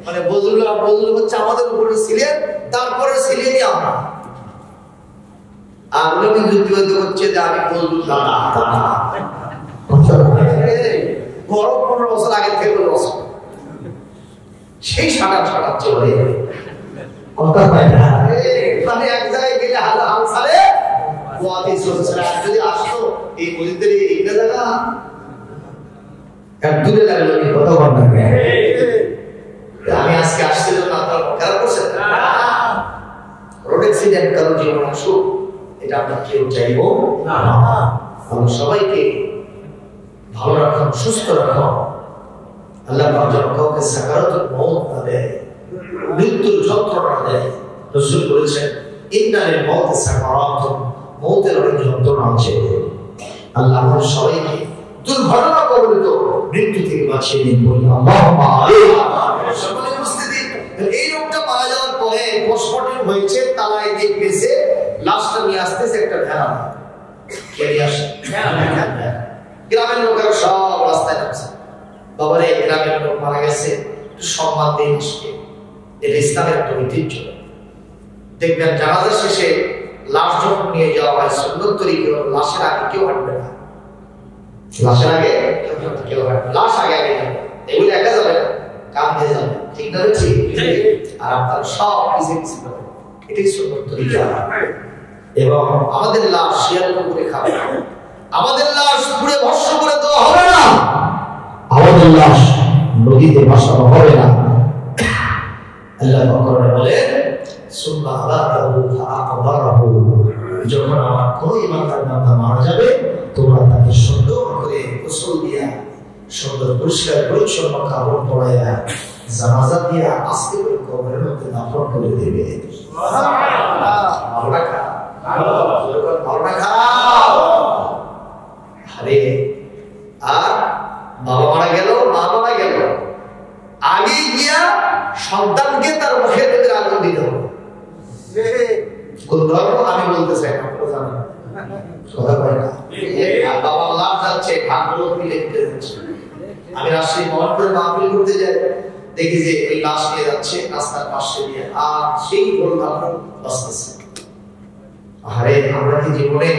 মানে বজরুল হচ্ছে আমাদের উপরে ছিলেন, তারপরে ছিলেনই আমরা। আর উনি যুক্তিবাদ করছে যে আমি বজরুল দাদা, বড় 15 বছর আগে থেকে বছর সেই সাটা চলে কথা পায় না, মানে এক জায়গায় গেলে হাল ছাড়ে ওয়াতে চলছে। আর যদি আসতো এই মসজিদের এইটা জায়গা এক দূরে লাগলো, কথা বল না। আমি আজকে আসছিল না, আপনার খেয়াল করছেন? রোড অ্যাক্সিডেন্ট কারো জীবন আসুক, এটা আমরা কেউ চাইবো না। আমরা সবাইকে ভালো রাখুন, সুস্থ রাখুন, আল্লাহ যেন কাউকে সাকারাতুল মউত না দেয়, মৃত্যুর যন্ত্রণা দেয়। রাসূল বলেছেন ইন্নালিল মউতি সাকারাতুন, মউতের অনেক যন্ত্রণা আছে। আল্লাহ আমাদের সবাইকে দুর্ঘটনা কবলিত মৃত্যু থেকে বাঁচিয়ে দিন, বলি আল্লাহুম্মা আমিন। সকলে উপস্থিতি, এই লোকটা মারা যাওয়ার পরে পোস্টমর্টেম হয়েছে, তালাই দিয়ে পেছে লাশটা নিয়ে আসতেছে একটা ভেড়া, কে নিয়ে আসে? গ্রামের লোকেরা সব রাস্তায় নামছে, বাবারে গ্রামের লোক মারা গেছে, একটু সম্মান দিন আসবে, এটা ইসলামের একটা ঐতিহ্য। দেখবেন জানাজা শেষে লাশ যখন নিয়ে যাওয়া হয় সুন্নত তরিকে লাশের আগে কেউ হাঁটবে না, লাশের আগে কেউ হাঁটবে, লাশ আগে আগে যাবে, এগুলো একা যাবে না, কাঁধে যাবে, ঠিক না? ঠিক। আর আপনারা সব পিছিয়ে পিছিয়ে যাবেন, এটাই সুন্নত তরিকা। এবং আমাদের লাশ শিয়াল করে খাবে না, আমাদের লাশ পুড়ে ভস্ম করে দেওয়া হবে না, আমাদের লাশ নদীতে ভাসানো হবে না। আল্লাহ কোরআনে বলেন সুম্মা আবাতাহু ফাআকবারাহু, যখন আমার কোন ইমানদার বান্দা মারা যাবে তোমরা তাকে সুন্দর করে গোসল দিয়া, সুন্দর পরিষ্কার পরিচ্ছন্ন কাপড় পরাইয়া, জানাজা দিয়া আস্তে করে কবরের মধ্যে দাফন করে দেবে। সুবহানাল্লাহ। ভালো রাখা, ভালো রাখা। আরে আর বাবা মারা গেল, মা মারা গেল, আগে গিয়া সন্তানকে তার মুখের ভিতরে আগুন দিতে হবে। কোন ধর্ম আমি বলতে চাই না, আপনারা জানেন, কথা বলে না। বাবা লাভ যাচ্ছে, ভাগগুলো মিলে দিতে যাচ্ছে। আমি রাজশাহী মোহনপুরে মাহফিল করতে যাই, দেখি যে ওই লাশ নিয়ে যাচ্ছে রাস্তার পাশে দিয়ে, আর সেই গোল ভালো বাঁচতেছে। আরে আমরা কি জীবনে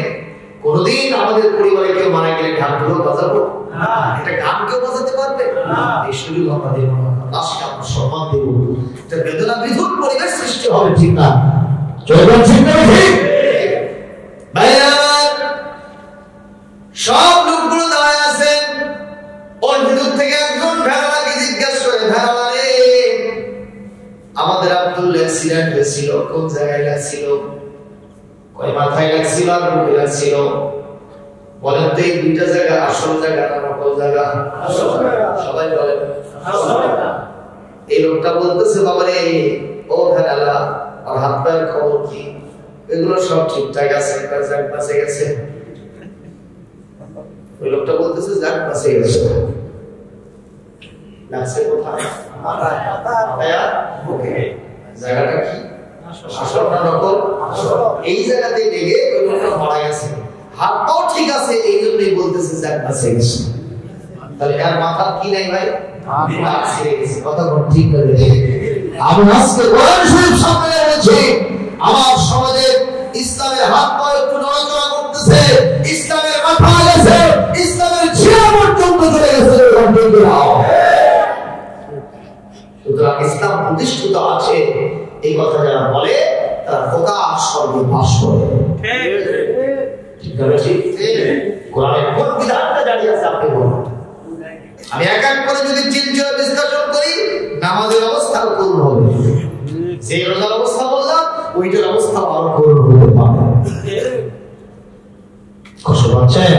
কোনদিন আমাদের পরিবারে কেউ মারা গেলে গানগুলো বাজাবো না, এটা গান কেউ বাজাতে পারবে না, এই সুযোগ আমরা দেব না, লাশকে আমরা সম্মান দেব, এটা বেদনা বিধুর পরিবেশ সৃষ্টি হবে, ঠিক না? চলবেন ঠিক না? ঠিক ভাইরা, সব লোকগুলো দাঁড়ায় আছে, ওর ভিতর থেকে একজন ভেড়াকে জিজ্ঞাসা করে, ভেড়া রে, আমাদের আব্দুল অ্যাক্সিডেন্ট হয়েছিল, কোন জায়গায় লাগছিল? কয় মাথায় লাগছিল আর বুকে লাগছিল। বলেন তো এই দুইটা জায়গা আসল জায়গা না নকল জায়গা? সবাই বলেন আসল জায়গা। এই লোকটা বলতেছে, বাবা রে, ও ভেড়ালা, আর হাত পায়ের খবর কি? এগুলো সব ঠিকঠাক আছে, যাক বাঁচে গেছে। ওই লোকটা বলতেছে, যাক বাঁচে গেছে। লাগছে কোথায়? মাথায় আর বুকে। জায়গাটা কি আসল না নকল? এই জায়গাতে লেগে ওই লোকটা মারা গেছে, হাত পাও ঠিক আছে, এই জন্যই বলতেছে যাক বাঁচে গেছে। তাহলে আর মাথা কি নাই ভাই? কথা ঠিক করে। আমি আজকে কোরআন শরীফ সামনে রেখেছি, আমার সমাজে ইসলামের হাত পা একটু নড়াচড়া করতেছে, ইসলামের মাথা গেছে, ইসলামের ছিয়া পর্যন্ত চলে গেছে। সুতরাং ইসলাম প্রতিষ্ঠিত আছে এই কথা যারা বলে তারা প্রকাশ সর্বে বাস করে। ঠিক আছে? ঠিক কোরআনের কোন বিধানটা জানিয়ে আছে আপনি বলুন। আমি এক এক করে যদি চিন্তা বিশ্লেষণ করি, নামাজের অবস্থা করুন হবে, সেই রোজার অবস্থা বললাম, ওইটার অবস্থা আরো করুন হতে পারে। কষ্ট পাচ্ছেন?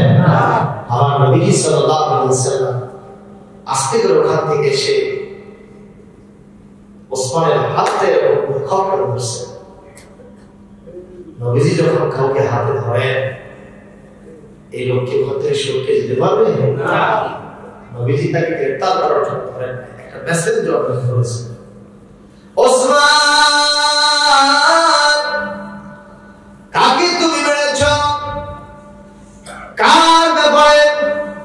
আমার নবী সাল্লাল্লাহু আলাইহি ওয়াসাল্লাম আস্তে করে ওখান থেকে এসে ওসমানের হাতে মুখ করে বসে। নবীজি যখন কাউকে হাতে ধরেন, এই লোককে হতে সরকে যেতে পারবে না। নবীজি তাকে গ্রেফতার করার জন্য ধরেন, একটা মেসেজ জমা করেছে, ওসমান, কাকে তুমি মেরেছ? কার ব্যাপারে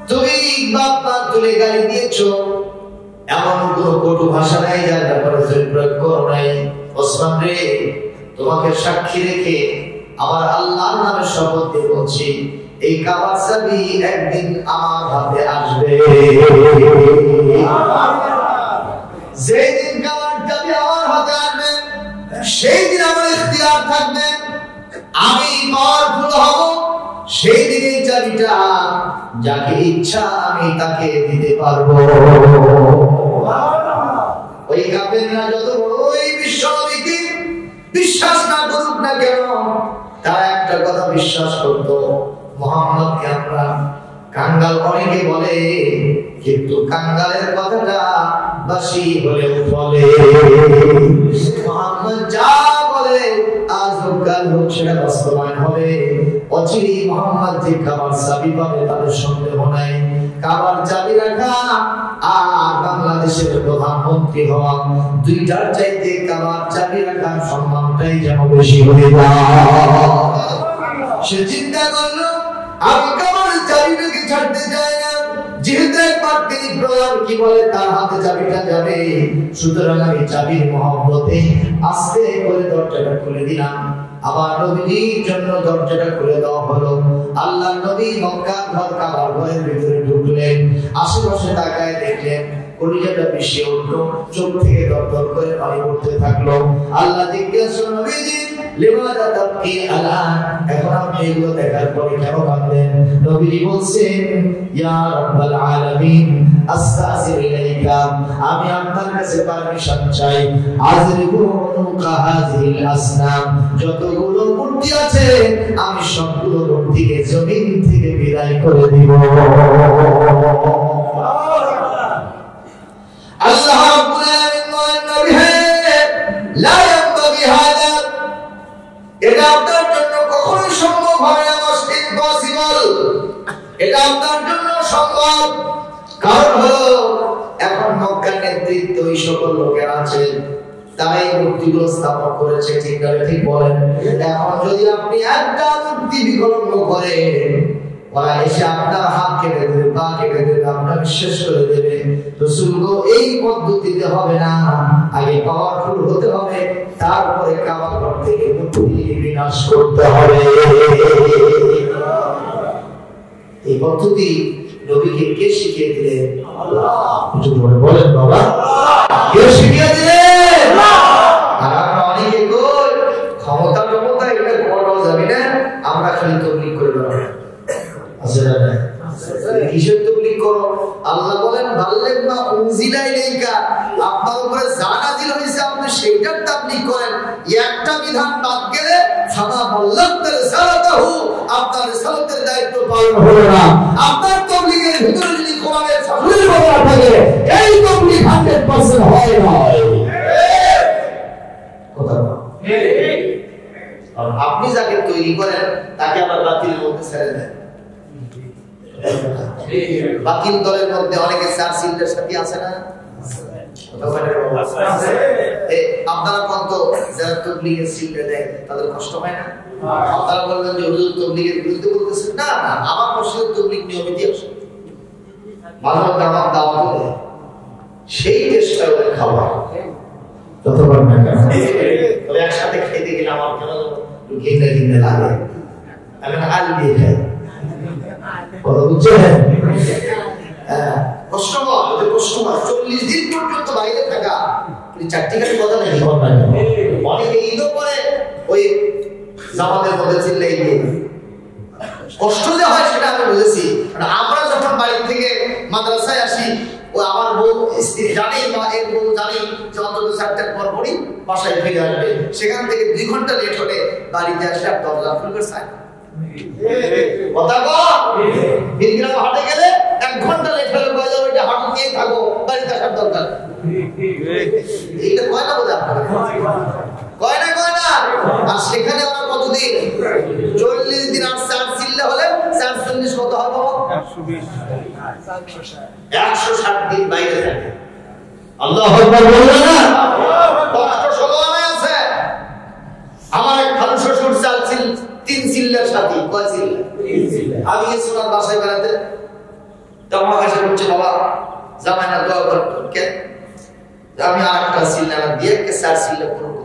তুমি বাপ্পা তুলে গালি দিয়েছ? এমন কোন কটু ভাষা নাই যার ব্যাপারে তুমি প্রয়োগ করো নাই। ওসমান রে, তোমাকে সাক্ষী রেখে আমার আল্লাহর নামে শপথ দিয়ে বলছি, এই কাবার চাবি একদিন আমার হাতে আসবে। যেদিন কাবার চাবি আমার হাতে আসবে, সেই দিন আমার ইখতিয়ার থাকবে, আমি পাওয়ারফুল হব। সেই দিন এই চাবিটা যাকে ইচ্ছা আমি তাকে দিতে পারবো। ওই কাফেররা যত বড়ই বিশ্বনবীকে বিশ্বাস না করুক না কেন, তারা একটা কথা বিশ্বাস করত, মুহাম্মদকে আমরা কাঙ্গাল অনেকে বলে, কিন্তু কাঙ্গালের কথাটা বাসি হলেও বলে। মুহাম্মদ যা বলে আজ হোক কাল হোক সেটা বাস্তবায়ন হবে। অচিরেই মুহাম্মদ যে কাবার চাবি পাবে তাদের সন্দেহ নাই। কাবার চাবি রাখা আর বাংলাদেশের প্রধানমন্ত্রী হওয়া, দুইটার চাইতে কাবার চাবি রাখার সম্মানটাই যেন বেশি হয়ে যায়। সে চিন্তা করলো, আমি কাবার চাবিটাকে ছাড়তে চাই না, যেহেতু একবার তিনি প্রধান, কি বলে তার হাতে চাবিটা যাবে, সুতরাং আমি চাবির মহব্বতে আস্তে করে দরজাটা খুলে দিলাম। আবার নবীর জন্য দরজাটা খুলে দেওয়া হলো। আল্লাহর নবী মক্কার ঘর কাবার ঘরের ভিতরে ঢুকলেন, আশেপাশে তাকায় দেখলেন, কলিজাটা ভেসে উঠলো, চোখ থেকে দরদর করে পানি পড়তে থাকলো। আল্লাহ জিজ্ঞাসা, নবীজি লিমাযা তাবকি আলান, এখন আপনি এগুলো দেখার পরে কেন কাঁদেন? নবীজি বলছেন, ইয়া রাব্বাল আলামিন, আস্তাগফির ইলাইকা, আমি আপনার কাছে পারমিশন চাই, আযরিবু উনুকা হাযিল আসনাম, যতগুলো মূর্তি আছে আমি সবগুলো মূর্তিকে জমিন থেকে বিদায় করে দিব। আল্লাহ রাব্বুল আলামিন বলেন, নবী হে, লা ইয়ানবাগি হাদা, এটা আপনার জন্য কখনোই সম্ভব হবে না, ইম্পসিবল। এটা আপনার জন্য সম্ভব, কারণ হলো এখন মক্কার নেতৃত্ব ওই সকল লোকেরা আছে, তাই মূর্তিগুলো স্থাপন করেছে। ঠিক না ঠিক বলেন? এখন যদি আপনি একটা মূর্তি বিকল্প করেন, ওরা এসে আপনার হাত কেটে দেবে, পা কেটে দেবে, আপনাকে শেষ করে দেবে। রাসূল গো, এই পদ্ধতিতে হবে না, আগে পাওয়ারফুল হতে হবে, তারপরে কাবা ঘর থেকে মূর্তি বিনাশ করতে হবে। এই পদ্ধতি নবীকে কে শিখিয়ে দিলেন? আল্লাহ। বলেন বাবা, কে শিখিয়ে দিলেন? আর আমরা অনেকে কই ক্ষমতা এটা করাও যাবে না, আমরা খালি তবলিগ করে বেড়াবো। আছে না? কিসের তবলিগ করো? আল্লাহ বলেন বাল্লেগ মা উনজিলা ইলাইকা, আপনার উপরে যা নাযিল হয়েছে আপনি সেইটার তাবলীগ করেন। একটা বিধান বাদ গেলে ফামা বাল্লাগতা রিসালাতাহু, আপনার রিসালাতের দায়িত্ব পালন হলো না। আপনার তবলীগের ভিতরে যদি কোরআনের শাসনের কথা থাকে, এই তবলীগ 100% হয় না। কথা না? ঠিক। আর আপনি যাকে তৈরি করেন তাকে আবার বাতিলের মধ্যে ছেড়ে দেন। বাতিল দলের মধ্যে অনেকে চার্জশিটের সাথে আছে না? আপনারা কত যারা তবলিগের সিলটা দেয় তাদের কষ্ট হয় না? আপনারা বলবেন যে হুজুর তবলিগের বিরুদ্ধে বলতেছেন। না না, আমার মসজিদে তবলিগ নিয়মিত আসে, মাঝে মধ্যে আমার দাওয়াত দেয়, সেই চেষ্টা করে খাওয়া যতবার না তবে একসাথে খেতে গেলে আমার কেন ঘিনে ঘিনে লাগে, আমি আল দিয়ে খাই। কথা বুঝছেন? কষ্ট হয়, ওদের কষ্ট হয়। 40 দিন পর্যন্ত বাইরে থাকা, চারটিখানি কথা নেই। অনেকে ঈদও করে ওই জামাতের মধ্যে চিল্লাই দিয়ে। কষ্ট যে হয় সেটা আমি বুঝেছি। আমরা যখন বাড়ি থেকে মাদ্রাসায় আসি, ও আমার বউ স্ত্রী জানি বা এর বউ জানি যে অন্তত 4টার পর পরই বাসায় ফিরে আসবে। সেখান থেকে 2 ঘন্টা লেট হলে বাড়িতে আসলে আর দরজা খুলবে চাই। কথা কম বিলগ্রাম হাটে গেলে 1 ঘন্টা লেট হলে কয়ে যাবে এটা হাটু নিয়েই থাকো, বাড়িতে আসার দরকার। এইটা কয় না বোঝা? কয় না কয় না? আর সেখানে ওরা কতদিন? 40 দিন। আর 4 চিল্লা হলে 440 কত হবে? 160 দিন বাইরে থাকে। আল্লাহু আকবার বলবেন না? কষ্ট সবাই আছে। আমার এক খালু শ্বশুর 3 চিল্লার সাথে। কয় চিল্লা? 3 চিল্লা। আমি গেছি ওনার বাসায় বেড়াতে, তখন কাছে বলছে বাবা জামাই না দোয়া কর। কে? আমি আরেকটা চিল্লা দিয়ে 4 চিল্লা করবো।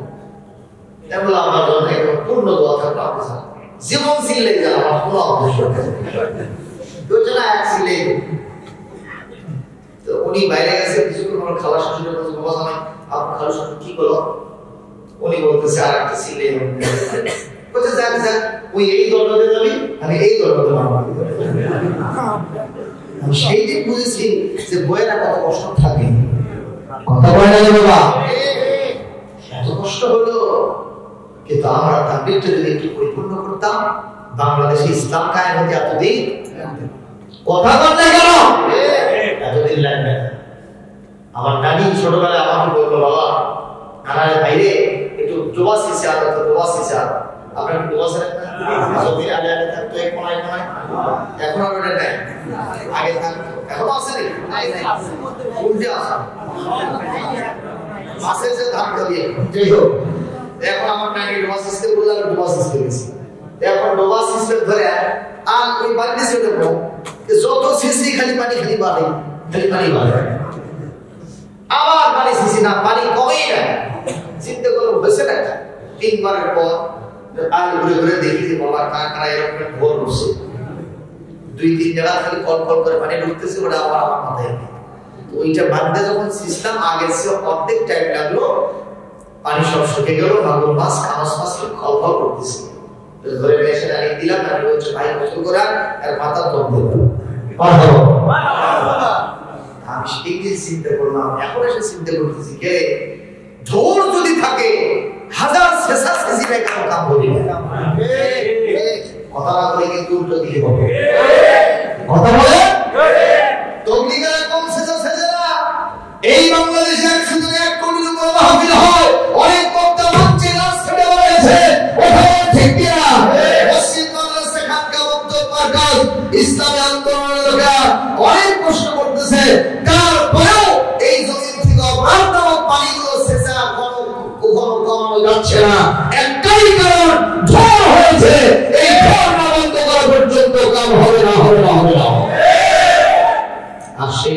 এগুলো আমার জন্য একদম পূর্ণ দোয়া থাকবে। আপনার জীবন চিল্লাই যান, আমার কোনো অবশ্য নেই। দুজনে এক চিল্লাই। তো উনি বাইরে গেছে, কিছুক্ষণ আমার খালা শ্বশুরের বলছে বাবা জামাই আপনার খালু শ্বশুর কি করলো? উনি বলতেছে আরেকটা চিল্লাই। বলছে যাক যাক, ওই এই দরজাতে যাবি, আমি এই দরজাতে মারবো। আমি সেই দিন বুঝেছি যে বইয়েরা কত কষ্ট থাকে। কথা বলে না বাবা, এত কষ্ট হলো। কিন্তু আমরা তাবলীগটা যদি একটু পরিপূর্ণ করতাম, বাংলাদেশে ইসলাম কায়েম হতে এতদিন কথা বলতে কেন? এতদিন লাগবে না। আমার নানি ছোটবেলায় আমাকে বললো বাবা নানার বাইরে একটু দোয়া শিখছে, আর তো দোয়া শিখছে। আপনার কি দোয়া শিখেন না? যতদিন আগে আগে থাকতো এক কোনায় কোনায়, এখন আর ওটা নাই। আগে থাকতো, এখন আছে নি? উল্টে আসা মাসে যে ধান খাবিয়ে যাই হোক। এখন আমার নানি ডোবা সিস্টেম বললাম, ডোবা সিস্টেম গেছি। এখন ডোবা সিস্টেম ধরে আর ওই বাড়িতে চলে যাবো, যত সিসি খালি পানি খালি বাড়ে, খালি পানি বাড়ে। আবার পানি সিসি না, পানি কমেই না। চিন্তা করো হয়েছে না? 3 বারের পর আর ঘুরে ঘুরে দেখি যে বাবা কাঁকড়া এরকম ভোর বসে 2-3 জায়গা খালি কল কল করে পানি ঢুকতেছে। ওটা আবার আমার মাথায় ওইটা বাঁধতে যখন সিস্টেম আগের সে অর্ধেক টাইম লাগলো, পানি সব শুকে গেল। মাগুর মাছ কামাস মাছ খল খল করতেছে। ধরে এসে ডালি দিলাম, আমি বলছি ভাই গোসল করা আর মাথা দম দিলাম। আমি সেই দিন চিন্তা করলাম, এখন এসে চিন্তা করতেছি কে ঝোর যদি থাকে 1000 শেষা শেষি কেন কাম করি না? কথা না বলে কিন্তু উল্টো দিকে বলবো। কথা বলে তবলিগের কম শেষা শেষে না। এই বাংলাদেশে 101 কোটির উপর মাহফিল হয়, অনেক বক্তা মঞ্চে নাচ ছেড়ে বলেছে, ওখানে ঠিক কিনা? মসজিদ মাদ্রাসা খানকা বক্তব্য মার্কাজ ইসলামী আন্দোলনের লোকেরা অনেক প্রশ্ন করতেছে, তারপরেও এই জমিন থেকে অপরাধ নামক পানিগুলো শেষা কখনো কমানো যাচ্ছে না। একটাই কারণ, ঝড় হয়েছে। এই ঝড় না বন্ধ করা পর্যন্ত কাম হবে না, হবে না, হবে না। আর সেই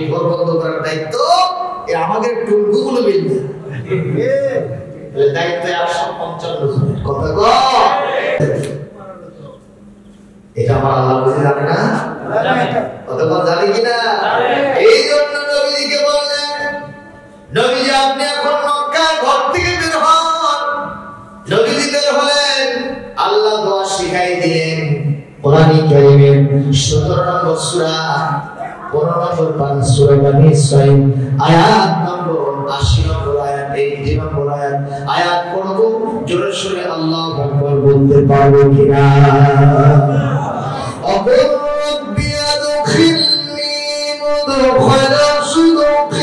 কোরআন কারীমের 17 নম্বর সূরা 15 নম্বর পারা সূরা বনী ইসরাঈল আয়াত নম্বর 80 নম্বর আয়াত 80 নম্বর আয়াত পড়ব জোরে সোরে আল্লাহু আকবার বলতে পারবো কিনা ربي أدخلني مدخل صدق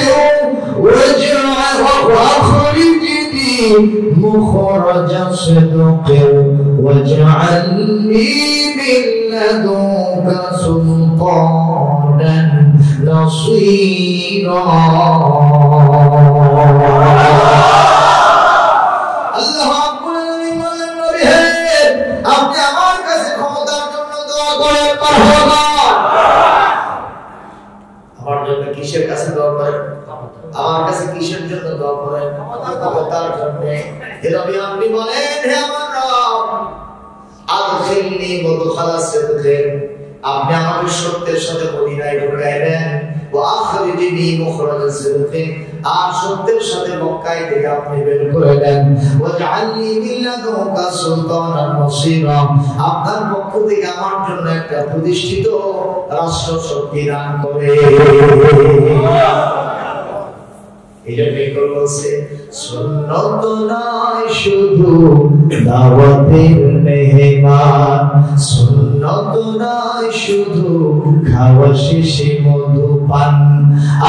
واخرجني مخرج صدق واجعلني من لدنك سلطانا نصيرا আল্লাহ রাব্বুল আলামিন বলেন নবী হে আপনি আমার কাছে ক্ষমতার জন্য দোয়া করেন মারহাবা আমার জন্য কিসের কাছে দোয়া করেন আমার কাছে কিসের জন্য দোয়া করেন ক্ষমতার জন্য হে নবী আপনি বলেন হে আমার রব আদখিলনি মুদখালা সিদকিন আপনি আমাকে সত্যের সাথে মদিনায় ঢুকায় দেন ওয়া আখরিজনি মুখরাজা সিদকিন আর সত্যের সাথে মক্কায় থেকে আপনি বের করে দেন ওয়াজআলনি মিন লাদুনকা সুলতানান নাসীরা আপনার পক্ষ থেকে আমার জন্য একটা প্রতিষ্ঠিত রাষ্ট্র শক্তি দান করে এইজন্যই তো বলছে সুন্নত নয় শুধু দাওয়াতের মেহমান সুন্নত নয় শুধু খাওয়া শেষে মধু পান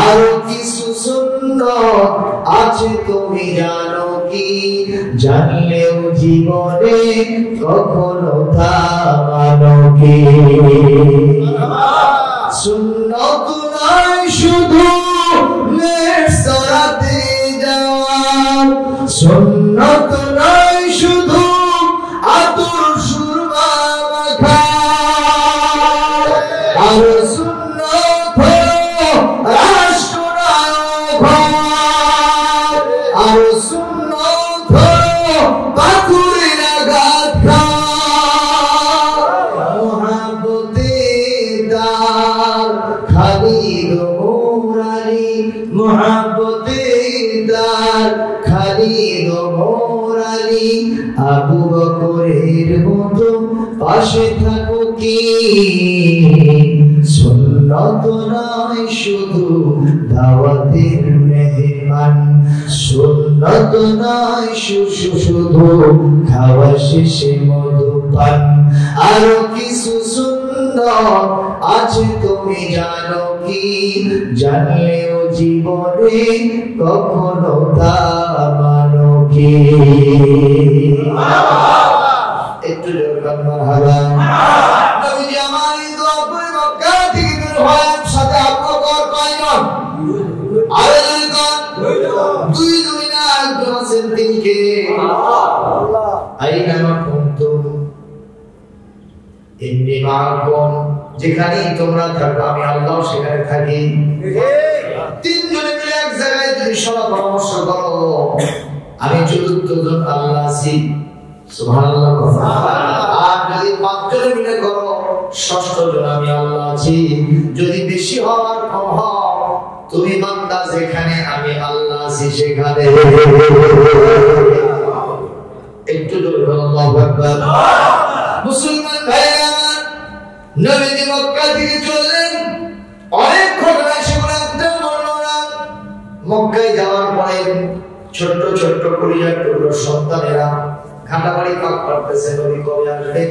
আর কিছু সুন্নত আছে তুমি জানো কি জানলেও জীবনে কখনো তা মানো কি সুন্নত নয় শুধু মেসরাতে যাওয়া সুন্নত নয় শুধু আতর সুরমা মাখা আর সুন্নত রাষ্ট্রনায়ক আর সুন্নত পাথরের আঘাত মোহাব্বতে দার খালিদ মোরালি মোহাব্বতে দার খালিদ মোরালি আবু বকরের মতো পাশে থাকো কি সুন্নত নয় শুধু দাওয়াতের মেহমান সুন্নত নয় শুধু খাওয়া শেষে মধু পান আরো কিছু সুন্নত আছে তুমি জানো কি জানলেও জীবনে কখনো তা মানো কি একটু জোরে মারহাবা নবীজি আমার এই দোয়া করে মক্কা থেকে বের হওয়ার সাথে আবু বকর কয়জন দুই না একজন আছেন তিনি কে আল্লাহ আইনা কুনতুম ইন্নী মাআকুম যেখানেই তোমরা থাকো আমি আল্লাহ সেখানে থাকি তিনজনে মিলে এক জায়গায় যদি সব পরামর্শ করো আমি চতুর্থ জন আল্লাহ আছি সুবহানাল্লাহ আর যদি পাঁচজনে মিলে করো ষষ্ঠ জন আমি আল্লাহ আছি যদি বেশি হওয়ার কম হও তুমি বান্দা যেখানে আমি আল্লাহ আছি সেখানে একটু জোরে বলো আল্লাহু আকবার মুসলমান ভাইরা নবীজি মক্কা থেকে চললেন অনেক ঘটনা সেগুলো একটা বর্ণনা মক্কায় যাওয়ার পরে ছোট্ট ছোট্ট কলিজার টুকরো সন্তানেরা ঘাটাবাড়ি পাক করতেছে নবী কবে আসবে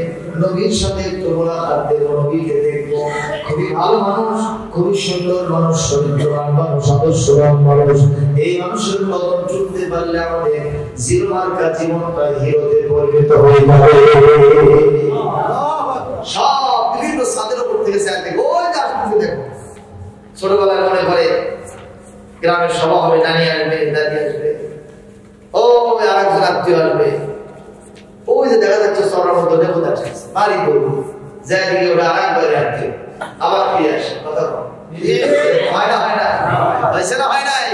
নবীর সাথে একটু মোলাকাত দেব নবীকে দেখবো খুবই ভালো মানুষ খুবই সুন্দর মানুষ চরিত্রবান মানুষ আদর্শবান মানুষ এই মানুষের কদম চুমতে পারলে আমাদের জিরো মার্কা জীবনটা হিরোতে পরিণত হয়ে যাবে সব বিভিন্ন সাদের উপর থেকে চাইতে ওই যে আসতে দেখো ছোটবেলায় মনে করে গ্রামের সভা হবে নানি আসবে দাদি আসবে ও আরেকজন আত্মীয় আসবে ওই যে দেখা যাচ্ছে সরার মধ্যে দেবতা আসছে বাড়ি করবো যাই দিকে ওটা আরেকবার আত্মীয় আবার ফিরে আসে কথা হয় না হয়েছে না হয় নাই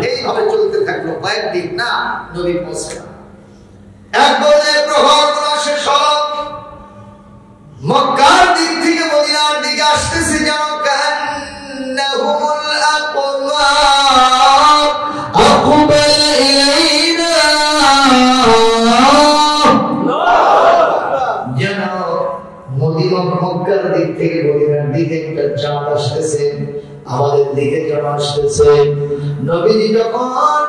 এইভাবে চলতে থাকলো কয়েকদিন না নবী পৌঁছে না এক পর্যায়ে প্রহর শেষ হল মক্কার দিক থেকে মদিনার দিকে আসতেছে যেন কান্নাহুমুল আকওয়াম আকবাল ইলাইনা যেন মক্কার দিক থেকে মদিনার দিকে একটা চাঁদ আসতেছে, আমাদের দিকে চাঁদ আসতেছে। নবীজি যখন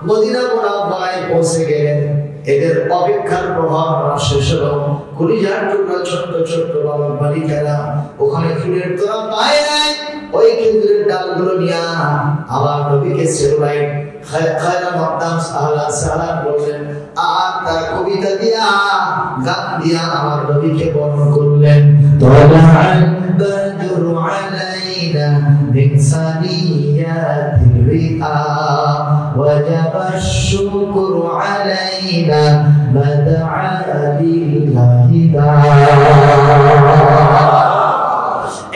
মদিনা মুনাওয়ারায় পৌঁছে গেলেন, এদের অপেক্ষার প্রভাব শেষ হলো। কলিজার টুকরা ছোট্ট ছোট্ট বালক বালিকারা ওখানে ফুলের তোড়া পায় নাই, ওই খেজুরের ডালগুলো নিয়ে আমার নবীকে সেলুলাইট খায়রা মাকদাম আহলান সালাম বললেন, আর তার কবিতা দিয়া গান দিয়া আমার নবীকে বরণ করলেন। তালাআল বাদরু আলাইনা মিন সানিয়াতিল রিআ ওয়াজাবাশ শুকরু আলাইনা মাদআ লিল্লাহি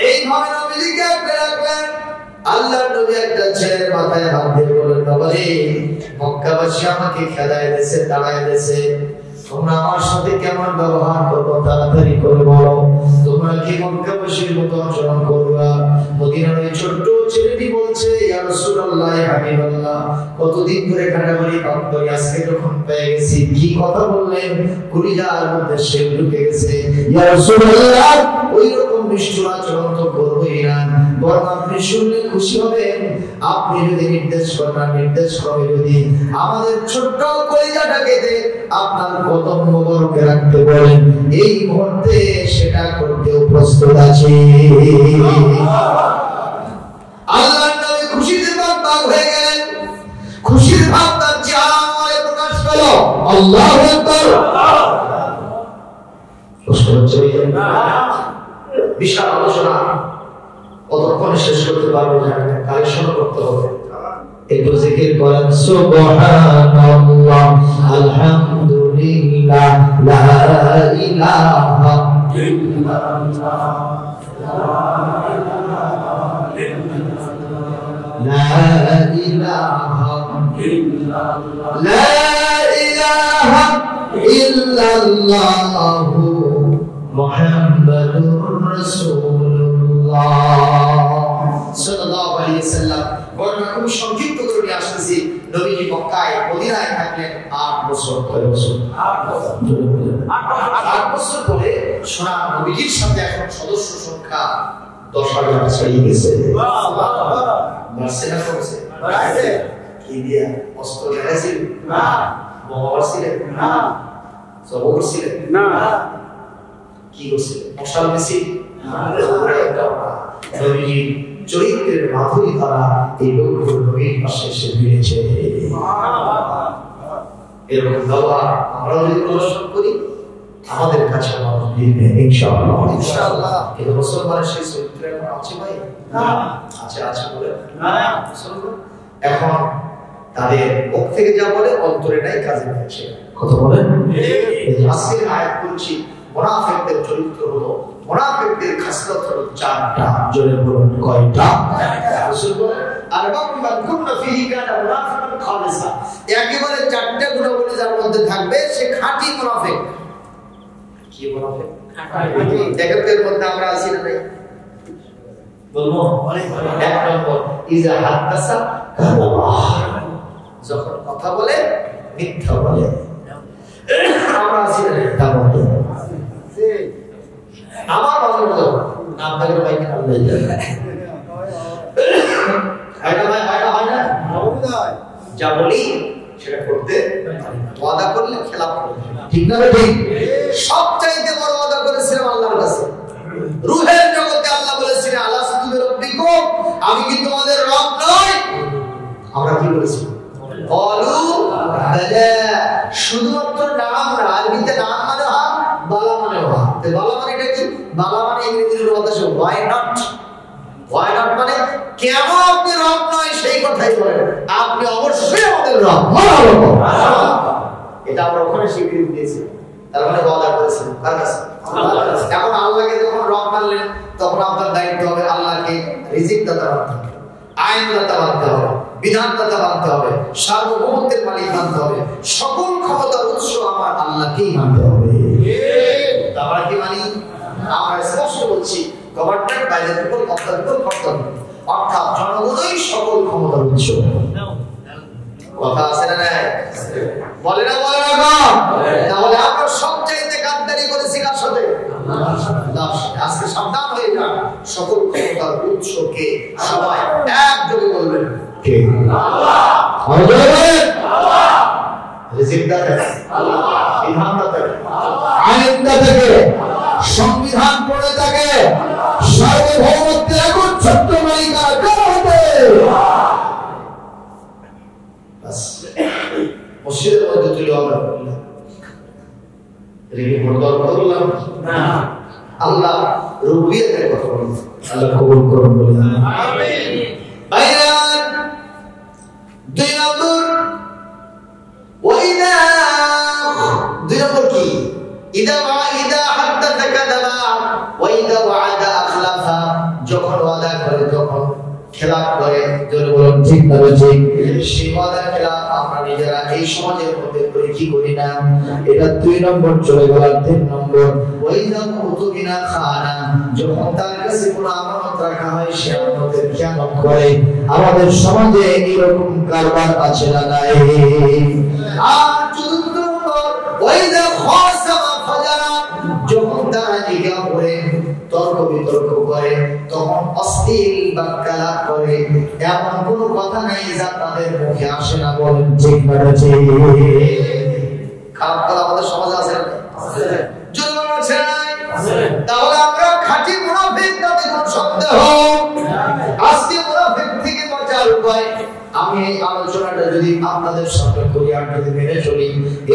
এইভাবে নবীকে রাখলেন। আল্লাহর নবী একটা ছেলের মাথায় হাত দিয়ে বললেন, বাবা রে, মক্কাবাসী আমাকে খেদায় দিয়েছে, তাড়ায় দিয়েছে, তোমরা আমার সাথে কেমন ব্যবহার করবো তাড়াতাড়ি করে বলো। তোমরা কি মক্কাবাসীর মতো আচরণ করবা? মদিনার ওই ছোট্ট ছেলেটি বলছে, ইয়া রাসূলুল্লাহ, ইয়া হাবিবাল্লাহ, কতদিন ধরে কাটাবাড়ি পাপ করি, আজকে যখন পেয়ে গেছি। কি কথা বললেন? কলিজার মধ্যে সে ঢুকে গেছে। ইয়া রাসূলুল্লাহ, ওই রকম নিষ্ঠুর আচরণ তো করবোই না, বরং আপনি শুনলে খুশি হবেন। আপনি যদি নির্দেশ করেন, নির্দেশ করে যদি আমাদের ছোট্ট কলিজাটাকে আপনার কদম মোবারকে রাখতে বলেন, এই মুহূর্তে সেটা করতেও প্রস্তুত আছি। আল্লাহর নবী খুশিতে বাগ হয়ে গেলেন। খুশির ভাব তার চেহারায় প্রকাশ পেল। আল্লাহু আকবার। কষ্ট হচ্ছে না? বিশাল আলোচনা কতক্ষণে শেষ করতে পারবো জানেন? কালেকশন করতে হবে। একটু জিকির করেন, সুবহানাল্লাহ, আলহামদুলিল্লাহ, লা ইলাহা ইল্লাল্লাহ, লা ইলাহা ইল্লাল্লাহ, লা ইলাহা ইল্লাল্লাহ, মুহাম্মাদুর রাসূলুল্লাহ সাল্লাল্লাহু আলাইহি ওয়াসাল্লাম। বর্ণনা খুব সংক্ষিপ্ত করে নিয়ে আসতেছি। নবীজি মক্কায় মদিনায় থাকলেন 8 বছর। কয় বছর? 8 বছর। 8 বছর পরে সোনার নবীজির সাথে এখন সদস্য সংখ্যা 10,000 ছাড়িয়ে গেছে। বাড়ছে না কমছে? বাড়ছে। কি দিয়া? অস্ত্র লাগাইছিল না, বোমা মারছিলেন না, সবর করছিলেন না, কি করছিলেন? মশাল মিছিল না, নবীজির চরিত্রের মাধুরী দ্বারা এই লোকগুলো নবীর পাশে এসে ভিড়েছে। এরকম ব্যবহার আমরা যদি প্রদর্শন করি, আমাদের কাছে মানুষ ভিড়বে ইনশাআল্লাহ। ইনশাআল্লাহ। কিন্তু মুসলমানের সেই চরিত্র এখন আছে ভাই? না। আছে বলে না। এখন তাদের মুখ থেকে যা বলে অন্তরে নাই, কাজে হচ্ছে। কথা বলেন। এই আজকের আয়াত বলছি, মুনাফিকদের চরিত্র হলো, মুনাফিকদের খাসলত হলো 4টা। জোরে বলুন, কয়টা? রাসূল বলেন, আরবাউন মান কুননা ফীহি কানা মুনাফিকান খালিসা। একেবারে 4টা গুণাবলী যার মধ্যে থাকবে, সে খাঁটি মুনাফিক। কি মুনাফিক? খাঁটি। দেখের মধ্যে আমরা আছি না নাই? বলবো এক নম্বর, ইজা হাদাসা কাযাবা, যখন কথা বলে মিথ্যা বলে। আমরা আছি না নাই? তা বলতে আমার কথা বলো না, আপনাদের ভাইকে আল্লাহ জানে। হয় না? যা বলি সেটা করতে, ওয়াদা করলে খেলাপ করবে, ঠিক না? ঠিক। সবচাইতে বড় ওয়াদা করেছিলাম আল্লাহর কাছে। রূহের জগতে আল্লাহ বলেছিলেন, আলাস্তু বিরাব্বিকুম, আমি কি তোমাদের রব নই? আমরা কি বলেছি? বলু বালা। শুধুমাত্র নাম না, আরবিতে নাম মানে হয়, বালা মানে হয়। তো বালা মানে কি? বালা মানে ইংরেজির অনুবাদ আছে why not। why not মানে কেন আপনি রব নয় সেই কথাই বলেন, আপনি অবশ্যই আমাদের রব। এটা আমরা ওখানে স্বীকৃতি দিয়েছি, তার মানে ওয়াদা করেছেন কার কাছে? আল্লাহর কাছে। এখন আল্লাহকে যখন রব মানলেন, তখন আপনার দায়িত্ব হবে আল্লাহকে রিজিক দাতা মানতে হবে, আইন দাতা মানতে হবে, বিধান দাতা মানতে হবে, সার্বভৌমত্বের মালিক মানতে হবে, সকল ক্ষমতার উৎস আমার আল্লাহকেই মানতে হবে। আমরা কি মানি? আমরা স্পষ্ট বলছি, government by the people of the people for the people, অর্থাৎ জনগণই সকল ক্ষমতার উৎস। কথা আছে না নাই? বলে না? তাহলে আমরা সবচাইতে গাদ্দারি করেছি কার সাথে? আজকে সাবধান হয়ে যান, সকল ক্ষমতার উৎসকে সবাই একযোগে বলবেন কে? সংবিধান পড়ে থাকে সার্বভৌমত্বের এখন ছোট্ট মালিকা মসজিদের মধ্যে তুলে আমরা বললাম আল্লাহ রুবিয়তের কথা বলি, আল্লাহ কবুল করুন বলি আমিন। দুই নম্বর কি? ইদা হাদ্দাথা কাযাবা ওয়া ইদা ওয়া'আদা আখলাফা, যখন ওয়াদা করে তখন খেলাফ করে। যদি বলেন ঠিক না ঠিক, সেই ওয়াদার খেলাফ আমরা নিজেরা এই সমাজের মধ্যে করে কি করি না? এটা 2 নম্বর চলে গেল। 3 নম্বর ওয়া ইদা কুতুবিনা খানা, যখন তার কাছে কোনো আমানত রাখা হয় সে আমানতের খেয়ানত করে। আমাদের সমাজে এরকম কারবার আছে না নাই? আর 4 নম্বর ওয়া ইদা খাসামা ফাজারা, যখন তারা জিজ্ঞাসা করে তর্ক বিতর্ক করে তখন অশ্লীল বাক্যালাপ করে। এমন কোন কথা নাই যা তাদের মুখে আসে না। বলেন ঠিক না ঠিক? খারাপ কথা আমাদের সমাজে আছে না? জুলুম আছে না? তাহলে আমরা খাঁটি মুনাফিক, তাতে কোনো সন্দেহ। আজকে মুনাফিক থেকে বাঁচার উপায় আমি এই আলোচনাটা যদি আপনাদের সাথে করি আর যদি মেনে চলি,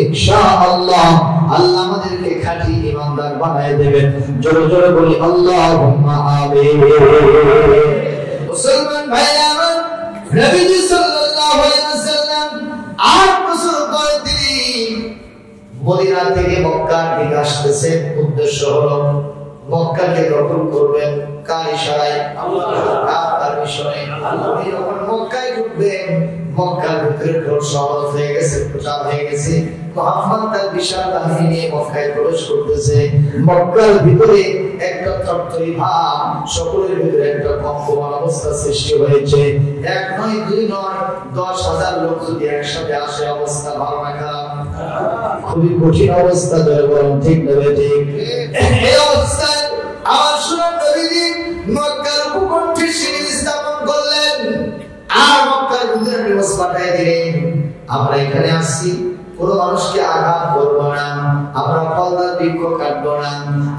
ইনশাআল্লাহ আল্লাহ আমাদেরকে খাঁটি ঈমানদার বানায় দেবেন। জোরে জোরে বলি আল্লাহুম্মা আমিন। মুসলমান ভাইরা আমার, নবীজি সাল্লাল্লাহু আলাইহি ওয়াসাল্লাম 8 বছর পরে তিনি মদিনা থেকে মক্কার দিকে আসতেছেন। উদ্দেশ্য হলো মক্কাকে দখল করবেন। কার ইশারায়? আল্লাহ তার মিশনে। উনি যখন মক্কায় ঢুকবেন, মক্কার ভিতরে ঢোল সহজ হয়ে গেছে, প্রচার হয়ে গেছে। মুহাম্মদ তার বিশাল বাহিনী নিয়ে মক্কায় প্রবেশ করতেছে। মক্কার ভিতরে একটা থরথরি ভাব, সকলের ভিতরে একটা কম্পমান অবস্থা সৃষ্টি হয়েছে। 1 নয় 2 নয় 10,000 লোক যদি একসাথে আসে, অবস্থা ভালো না খারাপ? খুবই কঠিন অবস্থা। ধরে বলুন ঠিক না ঠিক? এই অবস্থায় আমার সুনাম নবীজি মক্কার উপকণ্ঠে শিবির স্থাপন করলেন আর মক্কার ভিতরে নিবাস পাঠিয়ে দিলেন। আমরা এখানে আসছি, কোনো মানুষকে আঘাত করবো না, আমরা ফলদার বৃক্ষ কাটবো না,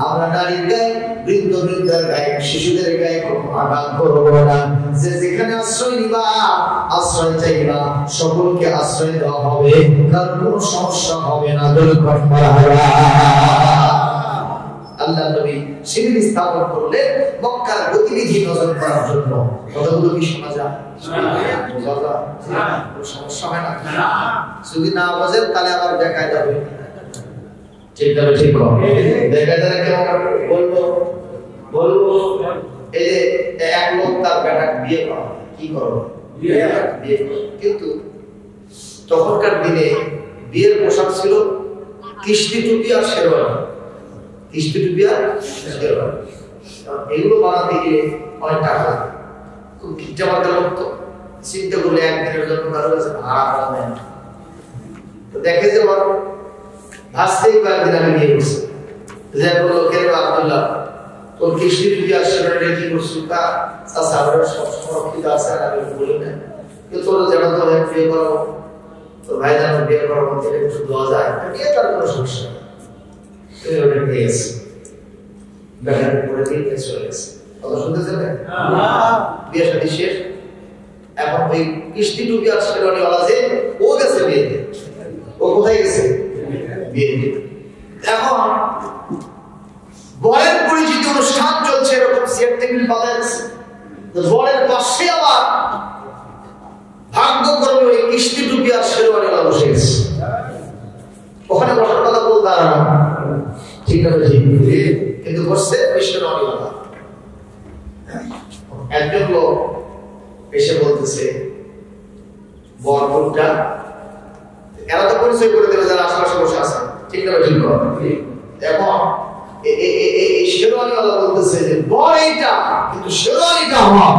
আমরা নারীর গায়ে, বৃদ্ধ বৃদ্ধার গায়ে, শিশুদের গায়ে কোনো আঘাত করবো না। যে যেখানে আশ্রয় নিবা, আশ্রয় চাইবা, সকলকে আশ্রয় দেওয়া হবে, কারণ কোনো সমস্যা হবে না। আল্লাহ নবী শিবির স্থাপন করলে মক্কার গতিবিধি নজর করার জন্য। কথাগুলো কি শোনা যায়? সমস্যা হয় না? যদি না বোঝেন তাহলে আবার বেকায়দা হবে। ঠিক আছে, ঠিক বেকায়দা কেমন বলবো? এই যে এক লোক তার বেটাকে বিয়ে করা, কি করো? বিয়ে করো। কিন্তু তখনকার দিনে বিয়ের পোশাক ছিল কিস্তি টুপি আর শেরওয়ানি। কিস্তি টুপি আর শেরওয়ানি, এগুলো বানাতে গিয়ে অনেক টাকা লাগে। খুব খিট্টামার্কা লোক তো, চিন্তা করলে একদিনের জন্য কারো কাছে ভাড়া পাওয়া যায় না। তো দেখে যে ওর ভাসতেই কয়েকদিন আমি বিয়ে করছি, যে লোকের আব্দুল্লাহ তোর কিস্তি টুপি আর শেরওয়ানি কি করছি? তা সাসারের সব সংরক্ষিত আছে, আর আমি বলি না। কিন্তু তোর যেন তো বিয়ে করাবো, তোর ভাই যেন বিয়ে করাবো, একটু দেওয়া যায়, বিয়ে তার কোনো সমস্যা নেই। বিয়ে শাদী শেষ, এখন ওই কিস্তি টুপি আর শেরওয়ানিওয়ালা যে ও গেছে বিয়ে দিয়ে। ও কোথায় গেছে? বিয়ে দিয়ে। এখন বরের পরিচিতি অনুষ্ঠান চলছে, এরকম চেয়ার টেবিল পাতা যাচ্ছে। বরের পাশে আবার ভাগ্যক্রমে ওই কিস্তি টুপি আর শেরওয়ানিওয়ালা বসে গেছে। ওখানে বসার কথা বলতে আর না, ঠিক আছে ঠিক, কিন্তু বসছে ওই শেরওয়ানিওয়ালা। একজন লোক এসে বলতেছে বরপুরটা, এরা তো পরিচয় করে দেবে যারা আশেপাশে বসে আছে, ঠিক না ঠিক? এখন এই শেরওয়ানিওয়ালা বলতেছে যে বর এইটা, কিন্তু শেরওয়ানিটা আমার।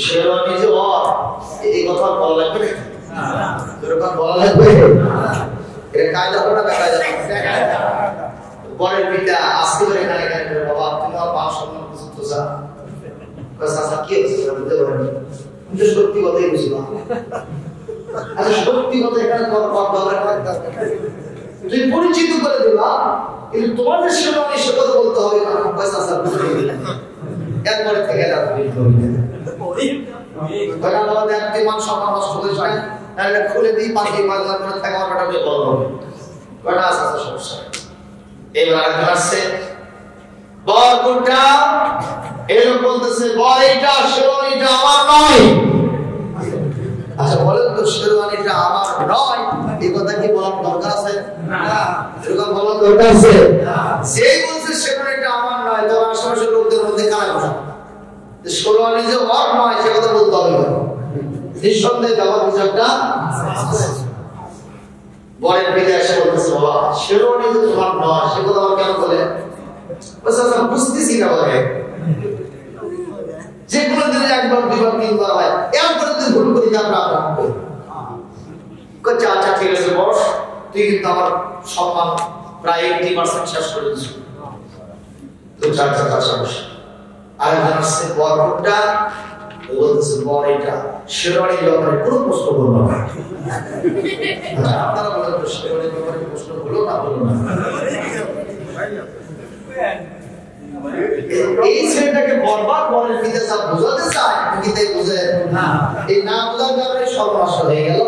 শেরওয়ানি যে ওর, এই কথা বলা লাগবে না, এরকম বলা লাগবে? এটা কায়দা করে না, কায়দা বরের পিতা আজকে করে এখানে করে বাবা তুমি আমার পাঁচ সম্মান কিছু তো যা চাচা কি হচ্ছে বুঝতে পারেনি কিন্তু সত্যি কথাই বুঝবা আচ্ছা সত্যি কথা এখানে তোমার বাপ বাবার তুই পরিচিত করে দিবা কিন্তু তোমাদের সামনে সে কথা বলতে হবে না পয়সা চাচা বুঝতে একবারে থেকে যাবে তখন আমাদের একটি মান সম্মান নষ্ট হয়ে যায় তাহলে খুলে দিই পাখি বাজার করে থাকে আমার বেটা বল হবে বেটা আছে সমস্যা এবার আরেকজন আসছে বর কোনটা এরকম বলতেছে বর এইটা শেরওয়ানিটা আমার নয় আচ্ছা বলেন তো শেরওয়ানিটা আমার নয় এই কথা কি বলার দরকার আছে না এরকম বলার দরকার আছে না যেই বলছে শেরওয়ানিটা আমার নয় তখন আশেপাশের লোকদের মধ্যে কারা বসা শেরওয়ানি যে ওর নয় সে কথা বলতে হবে নিঃসন্দেহে যাওয়ার বিষয়টা বরের পিতা এসে বলতেছে বাবা শেরওয়ানি যে তোমার নয় সে কথা আমার কেন বলে বলছে বুঝতেছি না বলে যে কোনো দিনে একবার দুইবার তিনবার হয় এমন করে তুই ভুল করি যাবো আপনার আচ্ছা ঠিক আছে বস তুই কিন্তু আমার সম্মান প্রায় 80% শেষ করে দিচ্ছ তো চাচা চাচা বস আরেকজন আসছে বর কোনটা বলতেছে বর এটা শেরওয়ানির ব্যাপারে কোনো প্রশ্ন করবো না আচ্ছা আপনারা বলেন তো শেরওয়ানির ব্যাপারে প্রশ্ন হলো না হলো না এই ছেলেটাকে বরবাদ বরের পিতা যা বোঝাতে চায় কিন্তু বুঝে না এই না বোঝার কারণে সর্বনাশ হয়ে গেল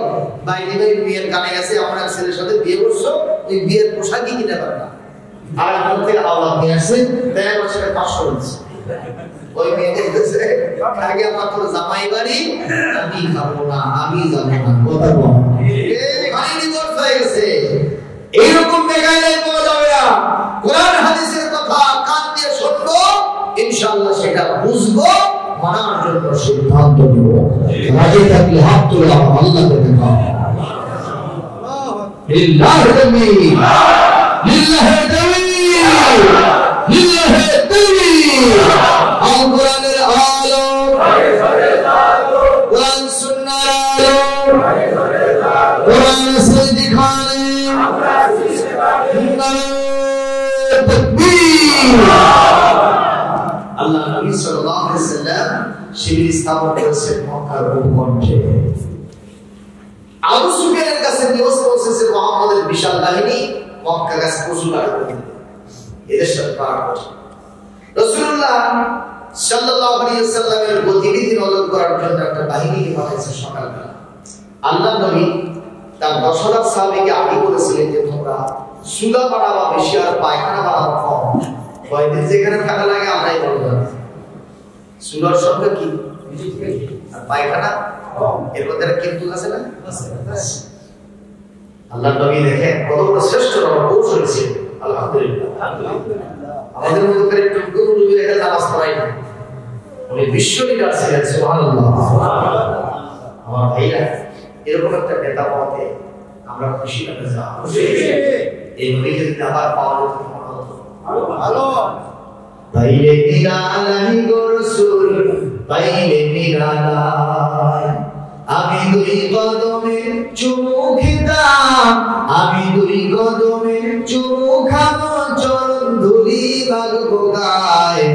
বাইরে বাইরে বিয়ের কানে গেছে আমার এক ছেলের সাথে বিয়ে করছো ওই বিয়ের পোশাকই কিনে পারে না আর এখন থেকে আওয়াজ নিয়ে আসছে তাই আমার সেটা 500 দিচ্ছে ওই মেয়ে বলতেছে আগে আমার তোর জামাই বাড়ি আমি খাবো না আমি যাবো না কথা বল এই ভাই ডিভোর্স হয়ে গেছে এইরকম বেগাইলে পাওয়া যাবে না কোরআন হাদিসের কথা কান দিয়ে শুনবো ইনশাআল্লাহ সেটা বুঝবো মানার জন্য সিদ্ধান্ত নিব রাজি থাকলে হাত তুলে আল্লাহকে দেখাও লিল্লাহি তাকবীর লিল্লাহি তাকবীর লিল্লাহি তাকবীর আল কোরআনের আলো কোরআন সুন্নাহর আলো কোরআন সহি খানে আমরা শিখতে পারি আল্লাহ নবী সাল্লাল্লাহু আলাইহি ওয়াসাল্লাম শিবির স্থাপন করেছেন মক্কার ভূখণ্ডে আবু সুফিয়ানের কাছে নিউজ পৌঁছেছে মুহাম্মদের বিশাল বাহিনী মক্কা কাছে পৌঁছল এদের সাথে পার করছে রাসূলুল্লাহ সাল্লাল্লাহু আলাইহি ওয়াসাল্লামের গতিবিধি নজর করার জন্য একটা বাহিনী পাঠাইছে সকালবেলা আল্লাহ নবী তার 10,000 সাহাবীকে আগে বলেছিলেন যে তোমরা সুলা বাড়াবা বেশি আর পায়খানা বাড়াবা কম কয়দিন যেখানে থাকা লাগে আমরাই বলব সুলার সংখ্যা কি আর পায়খানা কম এর মধ্যে কিন্তু আছে না আল্লাহ নবী দেখেন কত বড় শ্রেষ্ঠ কৌশল ছিল আলহামদুলিল্লাহ আমাদের মধ্যে একটু গুরু এটা নামাজ পড়াই না উনি বিশ্ব লিডার ছিলেন সুবহানাল্লাহ আমার ভাইরা এরকম একটা নেতা পাওয়াতে আমরা খুশি হয়ে যাব এই নবীকে যদি আবার পাওয়া যেত ভালো বাইরে নিরালাই গো রাসূল বাইরে নিরালাই আমি দুই কদমে চুমু খেতাম আমি দুই কদমে চুমু খাবো চরণ ধুলি বাগবো গায়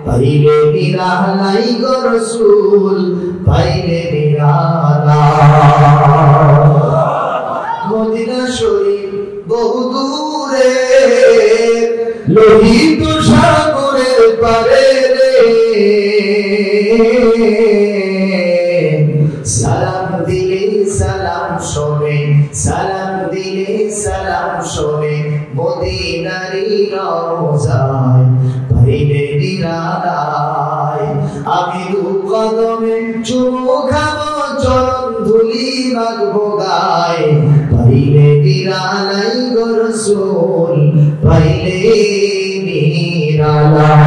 বাইরে নিরালাই গো রাসূল বাইরে নিরালাই মদিনা শরীফ বহু দূরে লোহিত সাগরের পারে রে সালাম দিলে সালাম শোনে সালাম দিলে সালাম শোনে মদিনারি রওজায় বাইরে নিরালায় আমি দু কদমে চুমু খাবো চরণ ধুলি মাগবো গায় বাইরে নিরালাই গো রাসূল বাইরে নিরালাই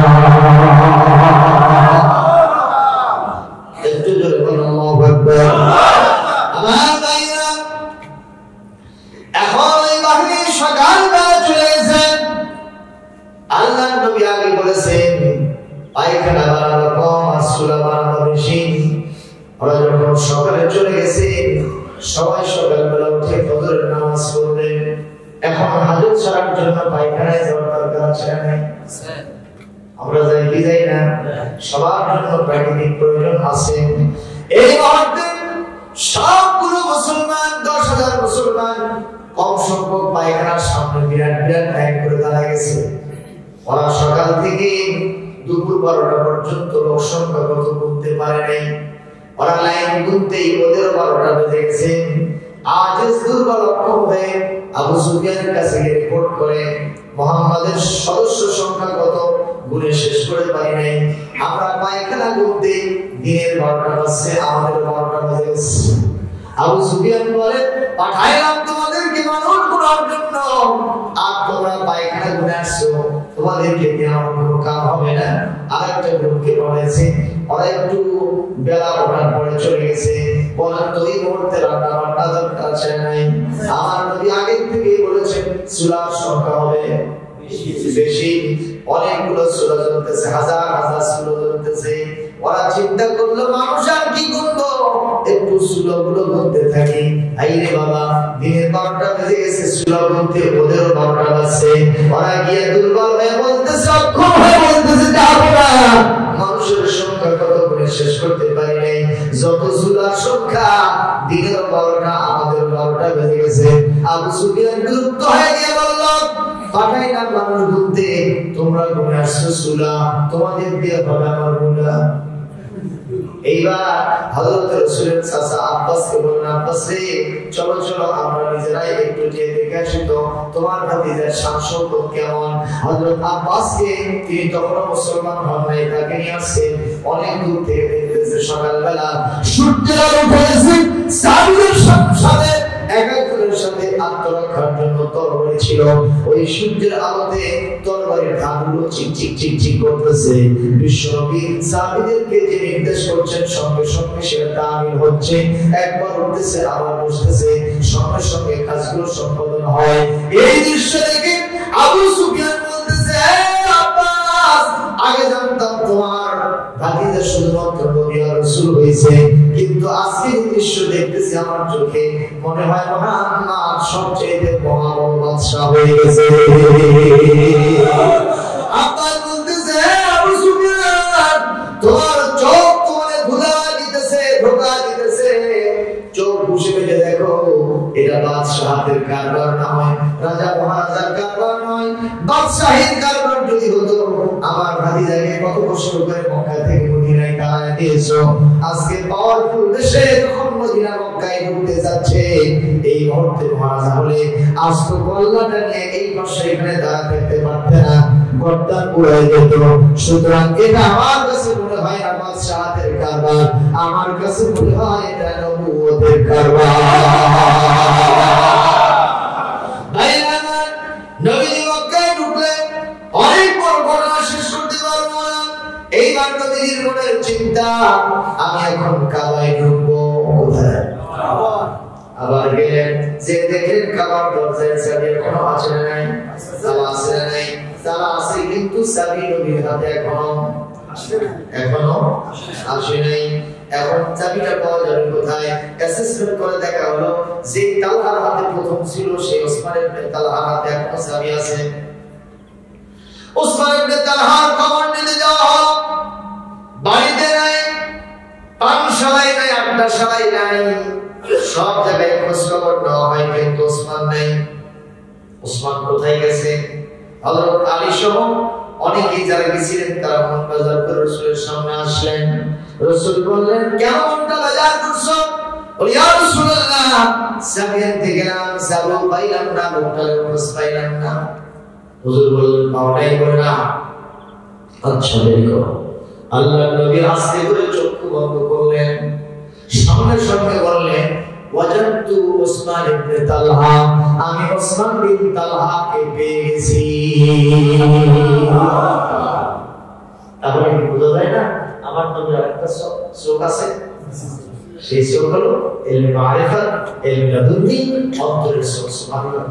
একটু জোরে বলুন আল্লাহু আকবার আমার ভাইরা এখন এই বাহিনী সকালবেলা চলে এসেছেন আল্লাহর নবী আগে বলেছেন পায়খানা বানানো কম আর সুলা বানানো বেশি ওরা যখন সকালে চলে গেছে সবাই সকালবেলা উঠে ফজরের নামাজ পড়বে এখন হাজত ছাড়ার জন্য পায়খানায় যাওয়ার দরকার আছে না নাই? আমরা যাই কি যাই না? সবার জন্য প্রাকৃতিক প্রয়োজন আছে। এই মুহূর্তে সবগুলো মুসলমান 10,000 মুসলমান কম সংখ্যক পায়খানার সামনে বিরাট বিরাট লাইন করে দাঁড়িয়ে গেছে। ওরা সকাল থেকে দুপুর 12টা পর্যন্ত লোক সংখ্যা কত গুনতে পারে নাই। ওরা লাইন গুনতেই ওদের 12টা বেজে গেছে। আজ দুর্বল লক্ষণ হয়ে আবু সুফিয়ানের কাছে গিয়ে রিপোর্ট করে মুহাম্মাদের সদস্য সংখ্যা কত গুনে শেষ করে পারি নাই। আমরা পায়খানা গুনতে দিনের 12টা বাজছে, আমাদের 12টা বেজে গেছে। আবু সুফিয়ান বলে পাঠাইলাম তোমাদেরকে মানুষ গুনার জন্য, আর তোমরা পায়খানা গুনে আসছো, তোমাদেরকে দিয়ে আমার কোনো কাম হবে না। আরেকটা গ্রুপকে বলেছে ওরা একটু বেলা ওঠার পরে চলে গেছে, বলেন তো এই মুহূর্তে রান্না বান্না দরকার আছে নাই? আমার নবী আগে থেকেই বলেছেন সূরার সংখ্যা হবে বেশি, অনেকগুলো সূরা চলতেছে, হাজার হাজার সূরা চলতেছে। ওরা চিন্তা করলো মানুষ আর কি করবো, একটু সূরাগুলো বলতে থাকি। আইরে বাবা দিনের 12টা বেজে গেছে, সূরা বলতে ওদেরও 12টা বাজছে। ওরা গিয়ে দুর্বল হয়ে বলতেছে, অক্ষম হয়ে বলতেছে যাবো না। মানুষের সংখ্যা কত করে শেষ করতে পারি নাই। যত সূরার সংখ্যা দিনের 12টা, আমাদের 12টা বেজে গেছে। আবু সুফিয়ান বিরক্ত হয়ে গিয়ে বলল পাঠাইলাম মানুষ বলতে, তোমরা গুনে আসছো সূরা, তোমাদের দিয়ে হবে আমার গুনাহ। এইবার হযরত রাসূলের চাচা আব্বাসকে বললেন, আব্বাস রে চলো চলো আমরা নিজেরাই একটু যেয়ে দেখে আসি তো তোমার ভাতিজার শান-শৌকত কেমন। হযরত আব্বাসকে, তিনি তখনও মুসলমান হন নাই, তাকে নিয়ে আসছেন অনেক দূর থেকে। দেখতেছে সকালবেলা সূর্যের আলো উঠেছে, সাহাবীদের সাথে একজনের সাথে আত্মরক্ষার জন্য তরবারি ছিল। ওই সূর্যের আলোতে তরবারির ধারগুলো চিকচিক চিকচিক করতেছে। বিশ্বনবী সাহাবীদেরকে যে নির্দেশ করছেন সঙ্গে সঙ্গে সেটা তামিল হচ্ছে, একবার উঠতেছে আবার বসতেছে, সঙ্গে সঙ্গে কাজগুলো সম্পাদন হয়। এই দৃশ্য দেখে আবু সুফিয়ান বলতেছে, আব্বাস আগে জানতাম তোমার ভাতিজা শুধুমাত্র নবী আর রাসূল হয়েছে, কিন্তু আজকে এই দৃশ্য দেখতেছি আমার চোখে মনে হয় মুহাম্মদ সবচেয়ে বড় বাদশা হয়ে গেছে। আব্বাস বলতেছে, আবু সুফিয়ান তোমার চোখ তোমারে ধোঁকা দিতেছে। চোখ বুঝে বেজে দেখো, এটা বাদশাহের কারবার নয়, রাজা মহারাজার কারবার নয়, বাদশাহের কারবার যদি হতো আমার ভাতিজাকে কত কষ্ট করে মক্কা থেকে মদিনায় তাড়ায় দিয়েছো। আজকে পাওয়ারফুল দেশে যখন মদিনা মক্কায় ঢুকতে যাচ্ছে, এই মুহূর্তে মহারাজা হলে আস্ত কল্লাটা নিয়ে এই পাশে এখানে দাঁড়া থাকতে পারতে না, গর্দান পুড়ে যেত। সুতরাং এটা আমার কাছে মনে হয় না বাদশাহের কারবার, আমার কাছে মনে হয় এটা নবুয়তের কারবার। নবীজি মক্কায় ঢুকলেন, অনেক বড় ঘটনা শেষ করতে পারবো না। এইবার নবীজির মনের চিন্তা, আমি এখন কাবায় ঢুকবো কোথায়? আবার গেলেন, যে দেখলেন কাবার দরজায় চাবি এখনো আছে না নাই? তালা আছে না নাই? তালা আছে, কিন্তু চাবি নবীর হাতে এখনো আসে নাই। এখন চাবিটা পাওয়া যাবে কোথায়? অ্যাসেসমেন্ট করে দেখা হলো যে তালহার হাতে প্রথম ছিল, সেই ওসমান ইবনে তালহার হাতে এখনো চাবি আছে। ওসমান ইবনে তালহার খবর নিতে যাওয়া হলো, বাড়িতে নাই, পানশালায় নাই, আড্ডাশালায় নাই, সব জায়গায় খোঁজ খবর নেওয়া হয়, কিন্তু ওসমান নাই। ওসমান কোথায় গেছে? হযরত আলী সহ অনেকেই যারা গেছিলেন তারা মন বাজার করে রাসূলের সামনে আসলেন। রাসূল বললেন, কেন মনটা বাজার করছো? বলি, ইয়া রাসূলুল্লাহ, সাবিয়ান থেকে গেলাম, সাবু পাইলাম না, লোকটার খোঁজ পাইলাম না। হুজুর বললেন, পাওয়াই বলে না। আচ্ছা দেখো, আল্লাহর নবী আস্তে করে চক্ষু বন্ধ করলেন, সঙ্গে সঙ্গে বললেন, ওয়াজাদতু ওসমান ইবনে তালহা, আমি ওসমান বিন তালহাকে পেয়ে গেছি। তাহলে কি বোঝা যায় না আমার নবীর আরেকটা চোখ আছে? সেই চোখ হলো ইলমে মারিফাত, ইলমে লাদুন্নি, অন্তরের চোখ। সুবহানাল্লাহ।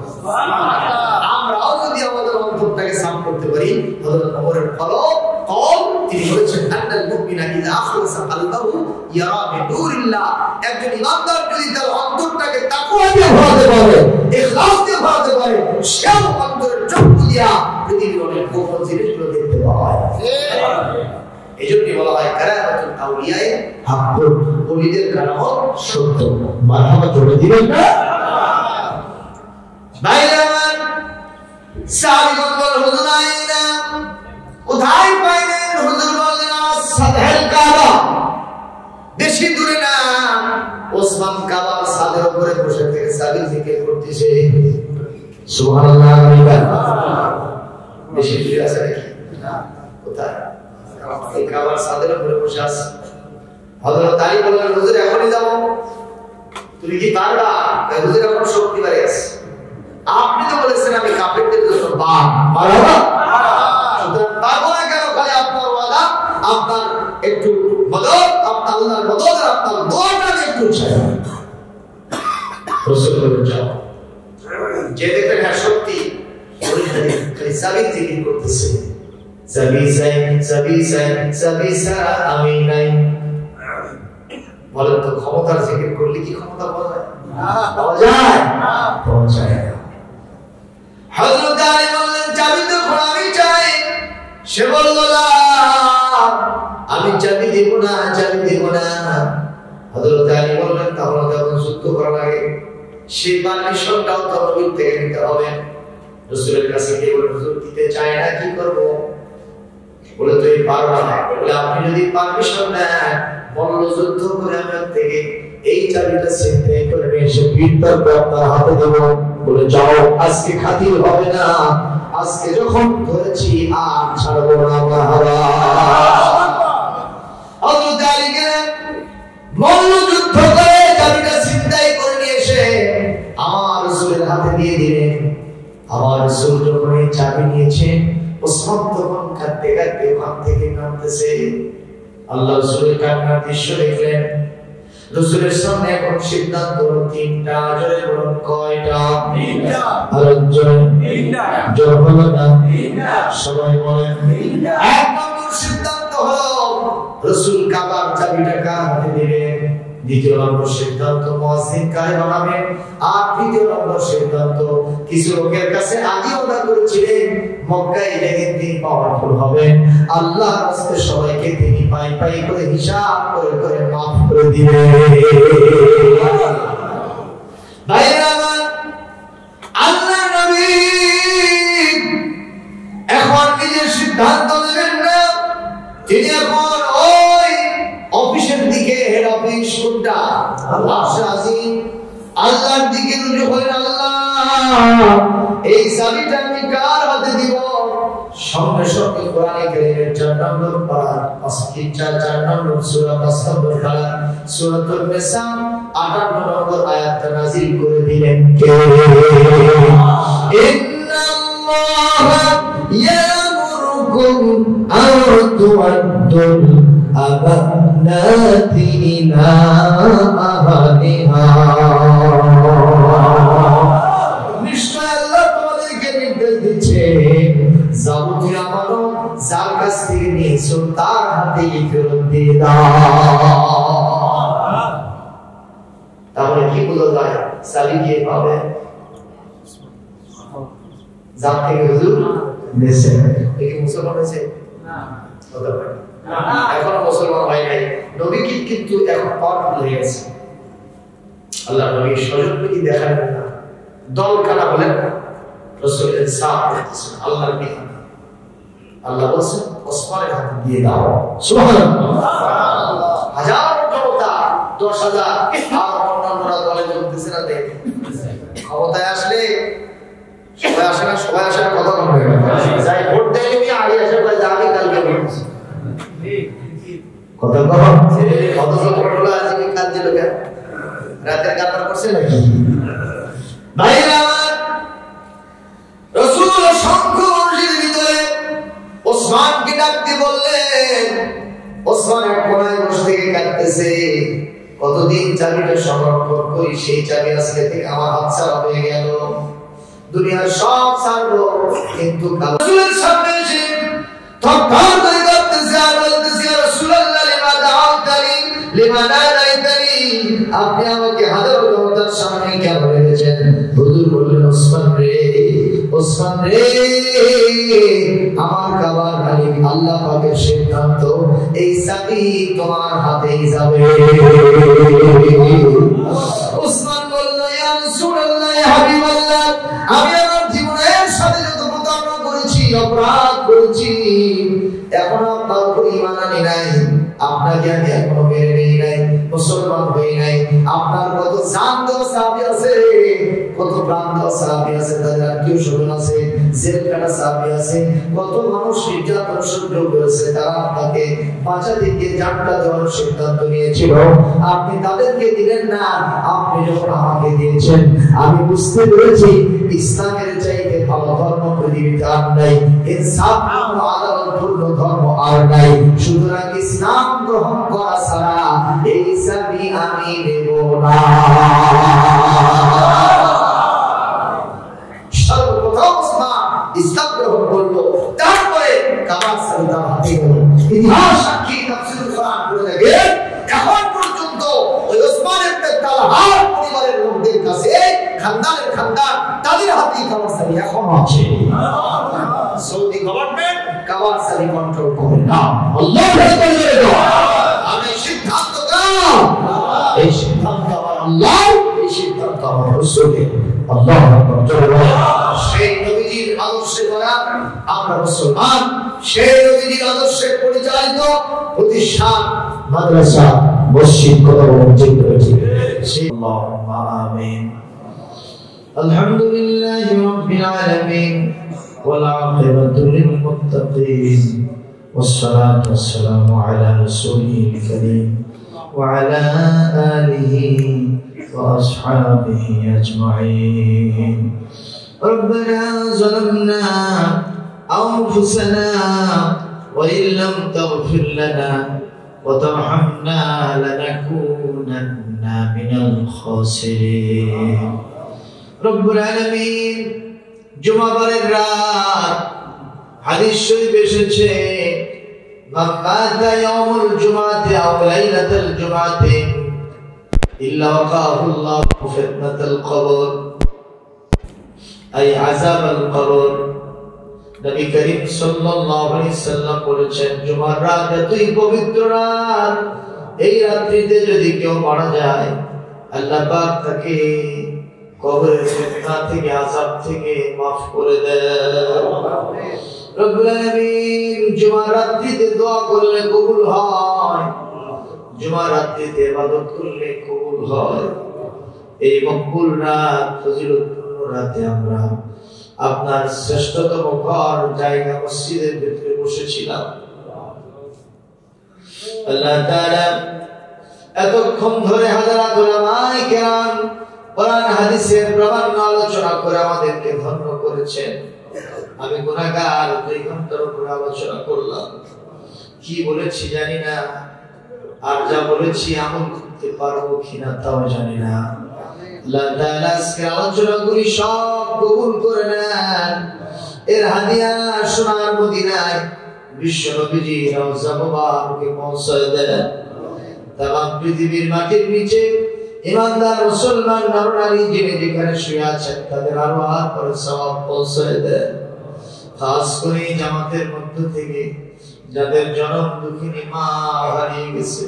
আমরাও যদি আমাদের অন্তরটাকে সাফ করতে পারি, হযরত ওমরের ফলক কল তিনি বলেছেন, আন্নাল মুমিনা ইযা আখলাসা কলবাহু ইয়ারা বিনুরিল্লাহ। একজন ইমানদার যদি তার অন্তরটাকে তাকওয়া দিয়ে ভরাতে পারে, ইখলাস দিয়ে ভরাতে পারে, সে অন্তরের চোখ দিয়া পৃথিবীর অনেক গোপন জিনিসগুলো দেখতে পাওয়া হয়। এই জন্যই বলা হয় কারামাতুল আউলিয়ায়ে হাক্কুন, ওলিদের কারামত সত্য। মারহাবা জোরে দিবেন না? ভাইরা আমার, সাহাবীগণ বলেন হুজুর আইনা কোথায় পাইলেন? হুজুর বললেন সাদহেল কাবা, বেশি দূরে না। ওসমান কাবার ছাদের উপরে বসে থেকে সাবির জিকির করতেছে। সুবহানাল্লাহ। বেশি দূরে আছে নাকি? কোথায়? এই কাবার ছাদের উপরে বসে আছে। হযরত আলী বললেন হুজুর এখনই যাব। তুমি কি পারবা? হুজুর এখন শক্তি বাড়ে আছে। আপনি তো বলেছেন আমি কাফেরদের জন্য বাপ। মারহাবা। পারবো না কেন? খালি আপনার ওয়াদা, আপনার একটু মদদ, আপনার আল্লাহর মদদ আর আপনার দোয়াটা একটু চাই। রাসূল বলেন যাও। যে দেখবেন হ্যাঁ সত্যি ওই খালি সাবির জিকির করতেছে। সাবি সারা আমি নাই। বলেন তো ক্ষমতার জিকির করলে কি ক্ষমতা পাওয়া যায়? পাওয়া যায়? পাওয়া যায় না। হযরত আলী বললেন চাবি তো আমি চাই। সে বলল আমি চাবি দেব না, চাবি দেব না। হযরত আলী বললেন তাহলে যখন যুদ্ধ করা লাগে সেই পারমিশনটাও তো নবীর থেকে নিতে হবে। রাসূলের কাছে গিয়ে বলে হুজুর দিতে চায় না, কি করব? বলে তুই পারবা না। বলে আপনি যদি পারমিশন দেন বলল যুদ্ধ করে আমার থেকে এই চাবিটা ছিনতাই করে নিয়ে এসে বীরতার আপনার হাতে দেব। বলে যাও, আজকে খাতির হবে না, আজকে যখন ধরেছি আর ছাড়বো না। মারহাবা। হযরত আলী গেলেন মল্ল যুদ্ধ করে চাবিটা ছিনতাই করে নিয়ে এসে আমার রাসূলের হাতে দিয়ে দিলেন। আমার রাসূল যখন এই চাবি নিয়েছে ওসমান তখন কাঁদতে কাঁদতে ওখান থেকে নামতেছে। আল্লাহ রাসূলের কান্নার দৃশ্য দেখলেন। রাসূলের সামনে এখন সিদ্ধান্ত তিনটা। জোরে বলুন কয়টা? তিনটা। আর জোরে তিনটা। জোরে বলুন না তিনটা। সবাই বলেন তিনটা। এক নম্বর সিদ্ধান্ত হলো রাসূল কাবার চাবিটা কার হাতে দিবেন। দ্বিতীয় নম্বর সিদ্ধান্ত মুয়াজ্জিন কারে বানাবেন। আর তৃতীয় নম্বর সিদ্ধান্ত কিছু লোকের কাছে আগে ওয়াদা করেছিলেন মক্কায় গিয়ে তিনি পাওয়ারফুল হবেন, আল্লাহর রাস্তায় সবাইকে তিনি পাই পাই করে হিসাব করে করে মাফ করে দিবেন। ভাইরা আমার, আল্লাহ নবী এখন নিজের সিদ্ধান্ত নেবেন না। তিনি এখন ওই অফিসের দিকে, হেড অফিস কোনটা আল্লাহর দিকে রুজু করেন। আল্লাহ এই চাবিটা আমি কার হাতে দিব? সঙ্গে সঙ্গে কোরআনে কারীমের 4 নম্বর পারা 4 নম্বর সূরা 5 নম্বর পারা সূরাতুন নিসা 58 নম্বর আয়াতটা নাযিল করে দিলেন কে? ইন্নাল্লাহা ইয়ামুরুকুম আন তুআদ্দুল আমানাতি ইলা আহলিহা। নিশ্চয় আল্লাহ তোমাদেরকে নির্দেশ দিচ্ছে যাবতীয় আমানত যার কাছ থেকে নিয়েছো তার হাতে ফেরত দিয়ে দাও। তাহলে কি বোঝা যায়? চাবি কে পাবে? যার থেকে হুজুর নেছে। কি মুসলমান হয়েছে? হতে পারে এখনো মুসলমান হয় নাই। নবী কিন্তু এখন পাওয়ারফুল হয়ে গেছে। আল্লাহ নবী সজীবী দেখালেন না, দল কানা বলেন না, রাসূল ইনসাফ করতেছেন আল্লাহর বিধান। আল্লাহ বলেন ওসমানের হাতে দিয়ে দাও। সুবহানাল্লাহ। হাজার জনতা 10,000 আর অন্যান্যরা দলে যোগতেছে না। দেখ ক্ষমতায় আসলে সবাই আসে না, সবাই আসে না, কথা কম হয়ে গেল। যাই ভোট দেয় নি আগে এসে বলে আমি কালকে ভোট দিছি। কথা কম অথচ ভোট হলো আজকে কাল দিল কেন? রাতের কাতার করছে নাকি? ভাইরা আমার, রাসূল অসংখ্য মানুষের ভিতরে ওসমানকে ডাকতে বললেন। ওসমান এক কোণায় বসে থেকে কাঁদতেছে, কতদিন চাবিটা সংরক্ষণ করি, সেই চাবি আজকে থেকে আমার হাতছাড়া হয়ে গেল। দুনিয়ার সব ছাড়বো কিন্তু রাসূলের সামনে এসে থরথর করে কাঁদতেছে আর বলতেছে ইয়া রাসূলুল্লাহ লিমা দাআউতানি লিমা নাদাইতানি, আপনি আমাকে হাজারো জনতার সামনে কেন রেখেছেন? হুজুর বললেন ওসমান রে, ওসমান রে, আমার কাবার মালিক আল্লাহ পাকের সিদ্ধান্ত, এই চাবি তোমার হাতেই যাবে। ওসমান বলল, ইয়া রাসূলুল্লাহ, ইয়া হাবিবাল্লাহ, আমি আমার জীবনের সাথে যত প্রতারণা করেছি, অপরাধ করেছি, এখন আপনার উপর ঈমান আনি নাই, আপনাকে আমি এখনো মেনে নেই নাই, মুসলমান হই নাই। আপনার কত জান দেওয়া সাহাবী আছে, কত প্রাণ দেওয়া সাহাবী আছে, তাদের আত্মীয় স্বজন আছে, জেল কাটা সাহাবী আছে, কত মানুষ নির্যাতন সহ্য করেছে, তারা আপনাকে বাঁচাতে গিয়ে জানটা দেওয়ার সিদ্ধান্ত নিয়েছিল, আপনি তাদেরকে দিলেন না, আপনি যখন আমাকে দিয়েছেন, আমি বুঝতে পেরেছি ইসলামের চাইতে ভালো ধর্ম পৃথিবীতে আর নাই, ইনসাফ ও আদালতপূর্ণ ধর্ম আর নাই, সুতরাং ইসলাম গ্রহণ করা ছাড়া এই চাবি আমি নেব না। সর্বপ্রথম ইসলাম গ্রহণ করলো, তারপরে কাবার চাবি তার হাতে গেল। ইতিহাস সাক্ষী, তাফসীরুল কোরআন বলে দেখে এখন পর্যন্ত ওই ওসমান ইবনে তালহার পরিবারের লোকদের কাছে, খানদানের খানদান, তাদের হাতেই কাবার চাবি এখনো আছে। সৌদি গভর্নমেন্ট কাবার চাবি কন্ট্রোল করে না। আল্লাহু আকবার বলে দাও। আমি সিদ্ধান্ত দাও, এই সিদ্ধান্ত আমার আল্লাহ, এই সিদ্ধান্ত আমার রাসূলের। আল্লাহু আকবার জোরে বলো। সেই নবীজির আদর্শে গড়া আমরা মুসলমান, সেই নবীজির আদর্শে পরিচালিত প্রতিষ্ঠান, মাদ্রাসা, মসজিদ, কত মসজিদ রয়েছে। আল্লাহুম্মা আমিন। আলহামদুলিল্লাহি রাব্বিল আলামিন ওয়াল আকিবাতু লিল মুত্তাকিন ওয়াসসালাতু ওয়াসসালামু আলা রাসূলিল কারীম ওয়া আলা আলিহি ওয়া আসহাবিহি আজমাইন। ربنا ظلمنا أنفسنا وإن لم تغفر لنا وترحمنا لنكونن من الخاسرين. رب العالمين জুমাবারের রাত হাদিস শরীফে এসেছে, মান বাতা ইয়াউমুল জুমাতি আও লাইলাতুল জুমাতি ইল্লা ওয়াকাহুল্লাহু ফিতনাতাল কবর আই আযাবাল কবর। নবী করিম সাল্লাল্লাহু আলাইহি সাল্লাম বলেছেন, জুমার রাত এতই পবিত্র রাত, এই রাত্রিতে যদি কেউ মারা যায়, আল্লাহ পাক তাকে কবরের ফিতনা থেকে, আযাব থেকে মাফ করে দেন। রব্বুল আলামিন জুমার রাত্রিতে দোয়া করলে কবুল হয়, জুমার রাত্রিতে ইবাদত করলে কবুল হয়। এই মকবুল রাত, ফজিলতপূর্ণ রাতে আমরা আপনার শ্রেষ্ঠতম ঘর, জায়গা, মসজিদের ভিতরে বসেছিলাম। আল্লাহ তাআলা এতক্ষণ ধরে হাজারাত উলামায়ে কেরাম কোরআন হাদিসের প্রামাণ্য আলোচনা করে আমাদেরকে ধন্য করেছেন। আমি গুনাহগার, 2 ঘন্টার উপরে আলোচনা করলাম, কি বলেছি জানি না, আর যা বলেছি আমল করতে পারবো কিনা তাও জানি না। আল্লাহ তাআলা আজকে আলোচনাগুলি সব কবুল করে নেন, এর হাদিয়া সোনার মদিনায় বিশ্ব নবীজি রওজা মুবারকে পৌঁছায় দেন। তামাম পৃথিবীর মাটির নিচে ইমানদার মুসলমান নরনারী যিনি যেখানে শুয়ে আছেন, তাদের আরওয়াহ করে সওয়াব পৌঁছায় দেন। খাস করে জামাতের মধ্য থেকে যাদের জনম দুঃখিনী মা হারিয়ে গেছে,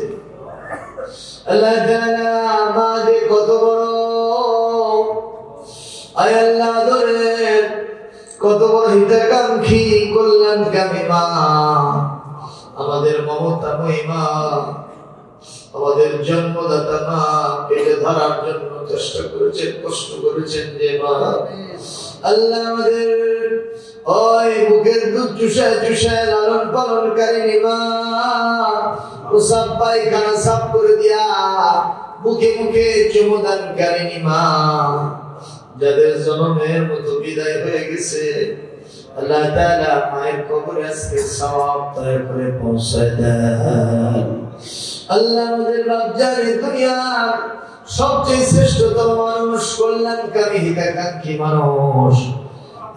আল্লাহ তাআলা আমাদের কত বড়, আয় আল্লাহ দরের কত বড় হিতাকাঙ্ক্ষী, কল্যাণকামী মা, আমাদের মমতাময়ী মা, আমাদের জন্মদাতা মা, পেটে ধরার জন্য চেষ্টা করেছেন, কষ্ট করেছেন যে মা, আল্লাহ আমাদের ওই বুকের দুধ চুষায় চুষায় লালন পালনকারী মা, প্রসাব পায়খানা সাফ করে দিয়া মুখে মুখে চুমুদানকারী মা, যাদের জন্মের মতো বিদায় হয়ে গেছে, আল্লাহ তাআলা মায়ের কবরে আজকে সওয়াব দয়া করে পৌঁছায় দেন। আল্লাহ আমাদের বাপজানে দুনিয়ার সবচেয়ে শ্রেষ্ঠতম মানুষ, কল্যাণকারী হিতাকাঙ্ক্ষী মানুষ,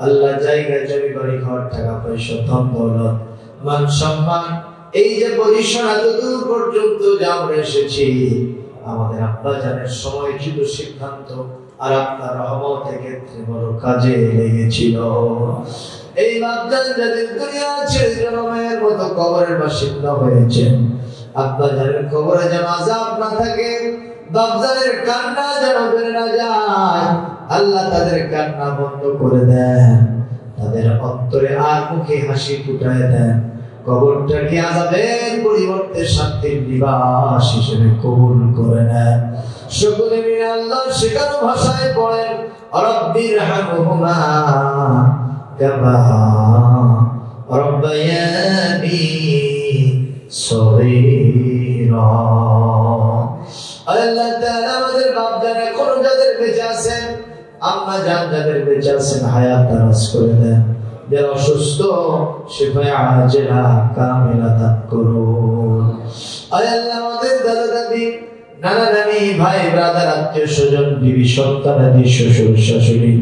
আল্লাহ জায়গা জমি বাড়ি ঘর টাকা পয়সা ধন দৌলত মান সম্মান, এই যে পজিশন এত দূর পর্যন্ত যে আমরা এসেছি, আমাদের আব্বা জানের সময়চ্যুত সিদ্ধান্ত, আর আপনার রহমতের ক্ষেত্রে বড় কাজে লেগেছিল। এই বাপজান যাদের দুনিয়া ছেড়ে জনমের মতো কবরের বাসিন্দা হয়েছেন, আপনার যাদের কবরে যেন আযাব না থাকে, বাপজানের কান্না যেন বেড়ে না যায়, আল্লাহ তাদের কান্না বন্ধ করে দেন, তাদের অন্তরে আর মুখে হাসি ফুটায় দেন। কবরটাকে আযাবের পরিবর্তে শান্তির নিবাস হিসেবে কবুল করে নেন। সকলে মিলে আল্লাহর শেখানো ভাষায় পড়েন, রব্বিরহামহুমা কামা রব্বায়ানি সগীরা। আল্লাহ তাআলা আমাদের বাপ-দাদা এখনো যাদের বেঁচে আছেন, আম্মা জান যাদের বেঁচে আছেন, হায়াত দারাজ করে দেন। যারা অসুস্থ শিফায়ে আজেলা কামিলা দান করুন। আল্লাহ আমাদের দাদা দাদি, নানা নানি, ভাই ব্রাদার, আত্মীয় স্বজন, বিবি সন্তান আদি, শ্বশুর শাশুড়ি,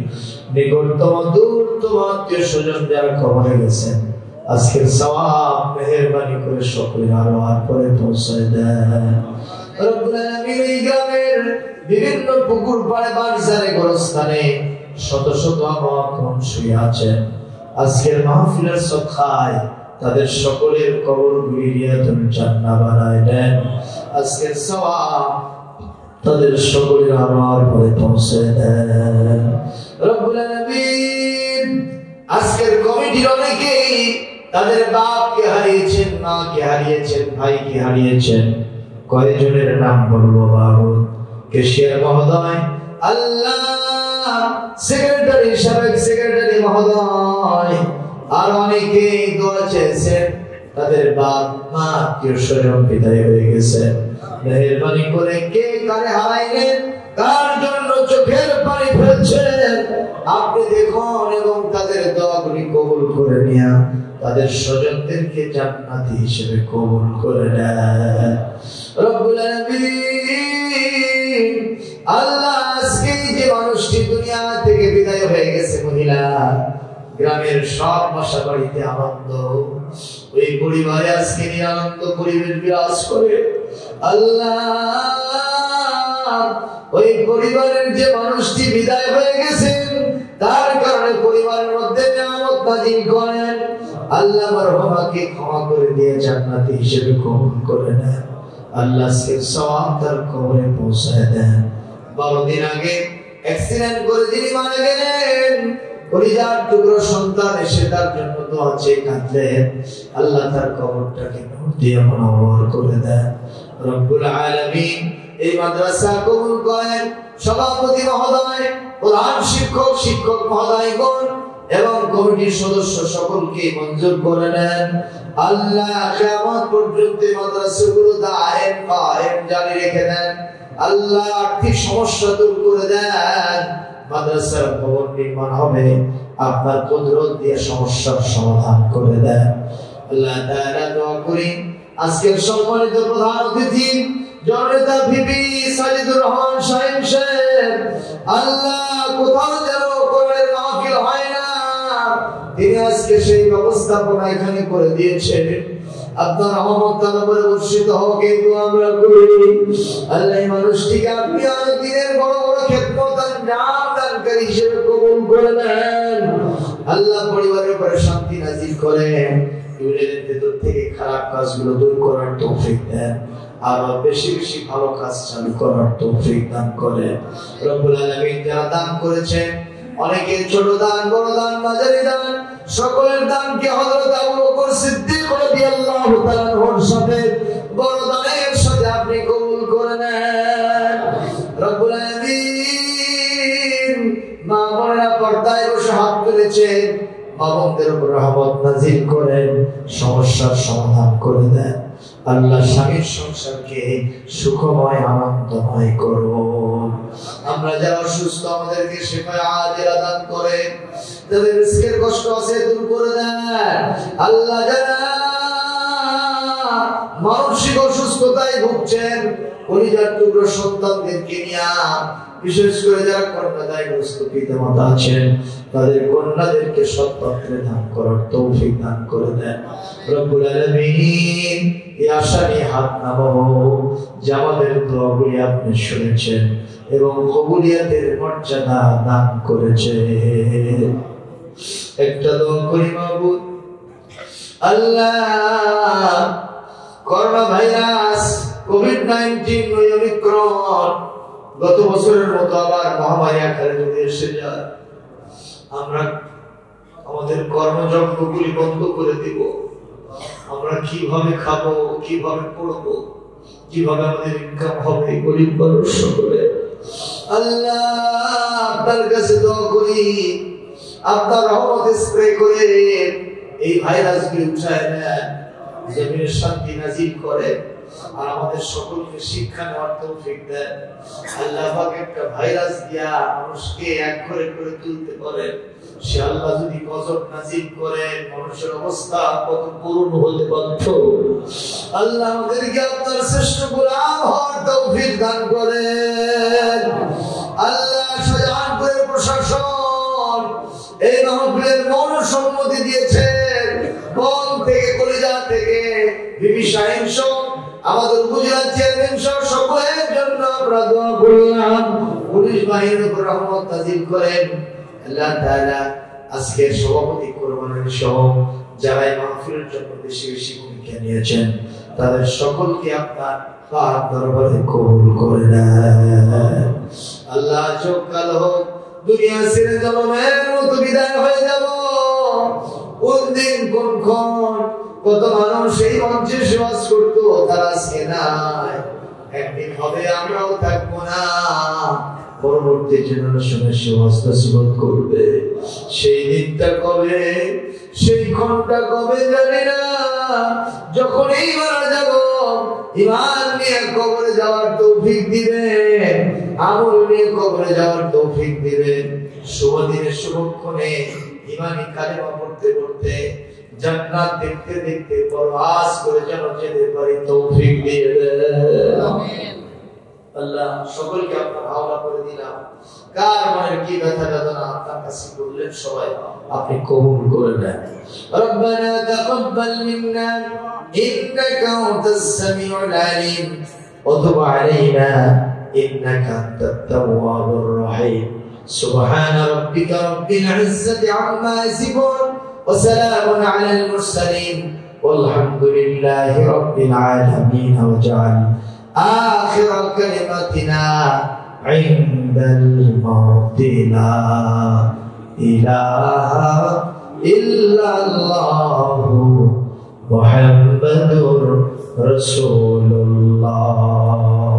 নিকটতম দূরতম আত্মীয় স্বজন যারা কবরে গেছেন, আজকের সওয়াব মেহেরবানি করে সকলের আরো আর পরে পৌঁছায় দেন। রব্বুল আলামিন এই গ্রামের বিভিন্ন পুকুর পাড়ে বাজারে গোরস্থানে শত শত আমন শুয়ে আছেন, আজকের মাহফিলের সদকায় তাদের সকলের কবরগুলি রিয়াতুল জান্নাহ বানায় দেন। আজকের সওয়াব তাদের সকলের আরো আর পরে পৌঁছে দেন। রব্বুল আলামিন আজকের কমিটির অনেকেই তাদের বাপকে হারিয়েছেন, মাকে হারিয়েছেন, ভাইকে হারিয়েছেন। কয়জনের নাম বলবো বাবু? কেশিয়ার মহোদয়, আল্লাহ সেক্রেটারি, সাবেক সেক্রেটারি মহোদয়, আর অনেকে দোয়া চেয়েছেন, তাদের বাপ মা আত্মীয় স্বজন বিদায় হয়ে গেছে। মেহেরবানি করে কে কারে হারাইলেন, কার জন্য চোখের পানি ফেলছেন, আপনি দেখুন এবং তাদের দোয়াগুলি কবুল করে নিয়া তাদের স্বজনদেরকে জান্নাতি হিসেবে কবুল করে নেন। রব্বুল আলামিন আল্লাহ আজকে যে মানুষটি দুনিয়া থেকে বিদায় হয়ে গেছে, মহিলা, গ্রামের সব বাসা বাড়িতে আনন্দ, ওই পরিবারে আজকে নিরানন্দ পরিবেশ বিরাজ করে। আল্লাহ ওই পরিবারের যে মানুষটি বিদায় হয়ে গেছেন, তার কারণে পরিবারের মধ্যে নিয়ামত নাযিল করেন। আল্লাহ মারহুমাকে ক্ষমা করে দিয়ে জান্নাতি হিসেবে কবুল করে নেন। আল্লাহ আজকের সওয়াব তার কবরে পৌঁছায় দেন। 12 দিন আগে অ্যাক্সিডেন্ট করে যিনি মারা গেলেন, পরিবার টুকরো সন্তান এসে তার জন্য দোয়া চেয়ে কাঁদলেন, আল্লাহ তার কবরটাকে নূর দিয়ে মুনওয়ার করে দেন। রব্বুল আলামিন এই মাদ্রাসা কবুল করেন। সভাপতি মহোদয়, প্রধান শিক্ষক, শিক্ষক মহোদয়গণ এবং কমিটির সদস্য সকলকে মঞ্জুর করে নেন। আল্লাহ কিয়ামত পর্যন্ত মাদ্রাসাগুলো দায়েম কায়েম জারি রেখে দেন। আল্লাহ আর্থিক সমস্যা দূর করে দেন। মাদ্রাসার ভবন নির্মাণ হবে, আপনার কুদরত দিয়ে সমস্যার সমাধান করে দেন। আল্লাহ তাআলা দোয়া করি আজকের সম্মানিত প্রধান অতিথি জননেতা ভিপি সাজিদুর রহমান সাহেব, আল্লাহ কোথাও যেন কোরআনের মাহফিল হয় না, তিনি আজকে সেই ব্যবস্থাপনা এখানে করে দিয়েছেন। আপনার রহমত তার উপরে বর্ষিত হোক এই দোয়া আমরা করি। আল্লাহ এই মানুষটিকে আপনি আর দিনের বড় বড় খেদমত আঞ্জাম দানকারী হিসেবে কবুল করে নেন। আল্লাহ পরিবারের উপরে শান্তি নাযিল করেন, ইউনিয়নের ভেতর থেকে খারাপ কাজগুলো দূর করার তৌফিক দেন, আরো বেশি বেশি ভালো কাজ চালু করার তৌফিক দান করেন। রব্বুল আলামিন যারা দান করেছেন, অনেকে ছোট দান, বড় দান, মাঝারি দান, সকলের দানকে হযরত আবু বকর সিদ্দিক রাদিয়াল্লাহু তাআলা আনহুর সাথে বড় দানের সাথে আপনি কবুল করে নেন। রব্বুল আলামিন মা বোনেরা পর্দায় বসে হাত তুলেছেন, মা বোনদের উপর রহমত নাযিল করেন, সমস্যার সমাধান করে দেন। আল্লাহ স্বামীর সংসারকে সুখময় আনন্দময় করুন। আমরা যারা অসুস্থ আমাদেরকে শিফায়ে আজেলা দান করেন, যাদের রিজকের কষ্ট আছে দূর করে দেন। আল্লাহ যারা মানসিক অসুস্থতায় ভুগছেন, পরিবার টুকরো সন্তানদেরকে নিয়ে, বিশেষ করে যারা কন্যাদায়গ্রস্ত পিতামাতা আছেন, তাদের কন্যাদেরকে সৎ পাত্রে দান করার তৌফিক দান করে দেন। রব্বুল আলামিন এই আশা নিয়ে হাত নামাবো যে আমাদের দোয়াগুলি আপনি শুনেছেন এবং কবুলিয়াতের মর্যাদা দান করেছে। একটা দোয়া করি মাবুদ, আল্লাহ করোনা ভাইরাস কোভিড-19 ওমিক্রন গত বছরের মতো আবার মহামারী আকারে যদি এসে যায়, আমরা আমাদের কর্মযজ্ঞগুলি বন্ধ করে দিব। আমরা কিভাবে খাবো, কিভাবে পড়বো, কিভাবে আমাদের ইনকাম হবে, গরিব মানুষ সকলে আল্লাহ আপনার কাছে দোয়া করি, আপনার রহমত স্প্রে করে এই ভাইরাসগুলি উঠায় নেন, জমিনের শান্তি নাজিল করে আর আমাদের সকলকে শিক্ষা নেওয়ার তৌফিক দেন। আল্লাহ পাক একটা ভাইরাস দিয়া মানুষকে এক করে করে তুলতে পারেন। সে আল্লাহ যদি গজব নাজিল করেন, মানুষের অবস্থা কত করুণ হতে বাধ্য। আল্লাহ আমাদেরকে আপনার শ্রেষ্ঠ গোলাম হওয়ার তৌফিক দান করেন। আল্লাহ শাহজাহানপুরের প্রশাসন এই মাহফিলের মৌন সম্মতি দিয়েছেন, মন থেকে কলিজা থেকে বিবি শাহিন সহ আমাদের উপজেলা চেয়ারম্যান সহ সকলের জন্য আমরা দোয়া করলাম। পুলিশ বাহিনীর উপর রহমত নাজিল করেন। আল্লাহ তাআলা আজকের সভাপতি কোরবানির সহ যারা এই মাহফিলের জন্য বেশি বেশি ভূমিকা নিয়েছেন তাদের সকলকে আপনার পাক দরবারে কবুল করে নেন। আল্লাহ চোখকাল হোক, দুনিয়া ছেড়ে জনমের মতো বিদায় হয়ে যাব। কোন দিন কোনক্ষণ কত মানুষ এই মঞ্চে সমাজ করতো, তারা আজকে নাই। একদিন হবে আমরাও থাকবো না, পরবর্তী জেনারেশনের সমাজ নসিবত করবে। সেই দিনটা কবে, সেই ক্ষণটা কবে জানি না। যখনই মারা যাব, ঈমান নিয়ে কবরে যাওয়ার তৌফিক দিবেন, আমল নিয়ে কবরে যাওয়ার তৌফিক দিবেন। শুভ দিনে শুভক্ষণে ঈমানি কালেমা পড়তে পড়তে জান্নাত দেখতে দেখতে পরওয়াজ করে যেন যেতে পারি তৌফিক দিয়ে দেন। আমিন। আল্লাহ সকলকে আপনার হাওলা করে দিলাম। কার মনের কি ব্যথা বেদনা আপনার কাছে বললেন সবাই আপনি কবুল করে নেন। রব্বানা তাকাব্বাল মিন্না ইন্নাকা আনতাস সামিউল আলিম ওয়া তুব আলাইনা ইন্নাকা আনতাত তাওয়াবুর রহিম। সুবহানা রাব্বিকা রাব্বিল ইজ্জাতি আম্মা ইয়াসিফুন ওয়া সালামুন আলাল মুরসালিন ওয়ালহামদুলিল্লাহি রাব্বিল আলামিন। ওয়াজআল آخر كلمتنا عند الموت لا إله إلا الله محمد رسول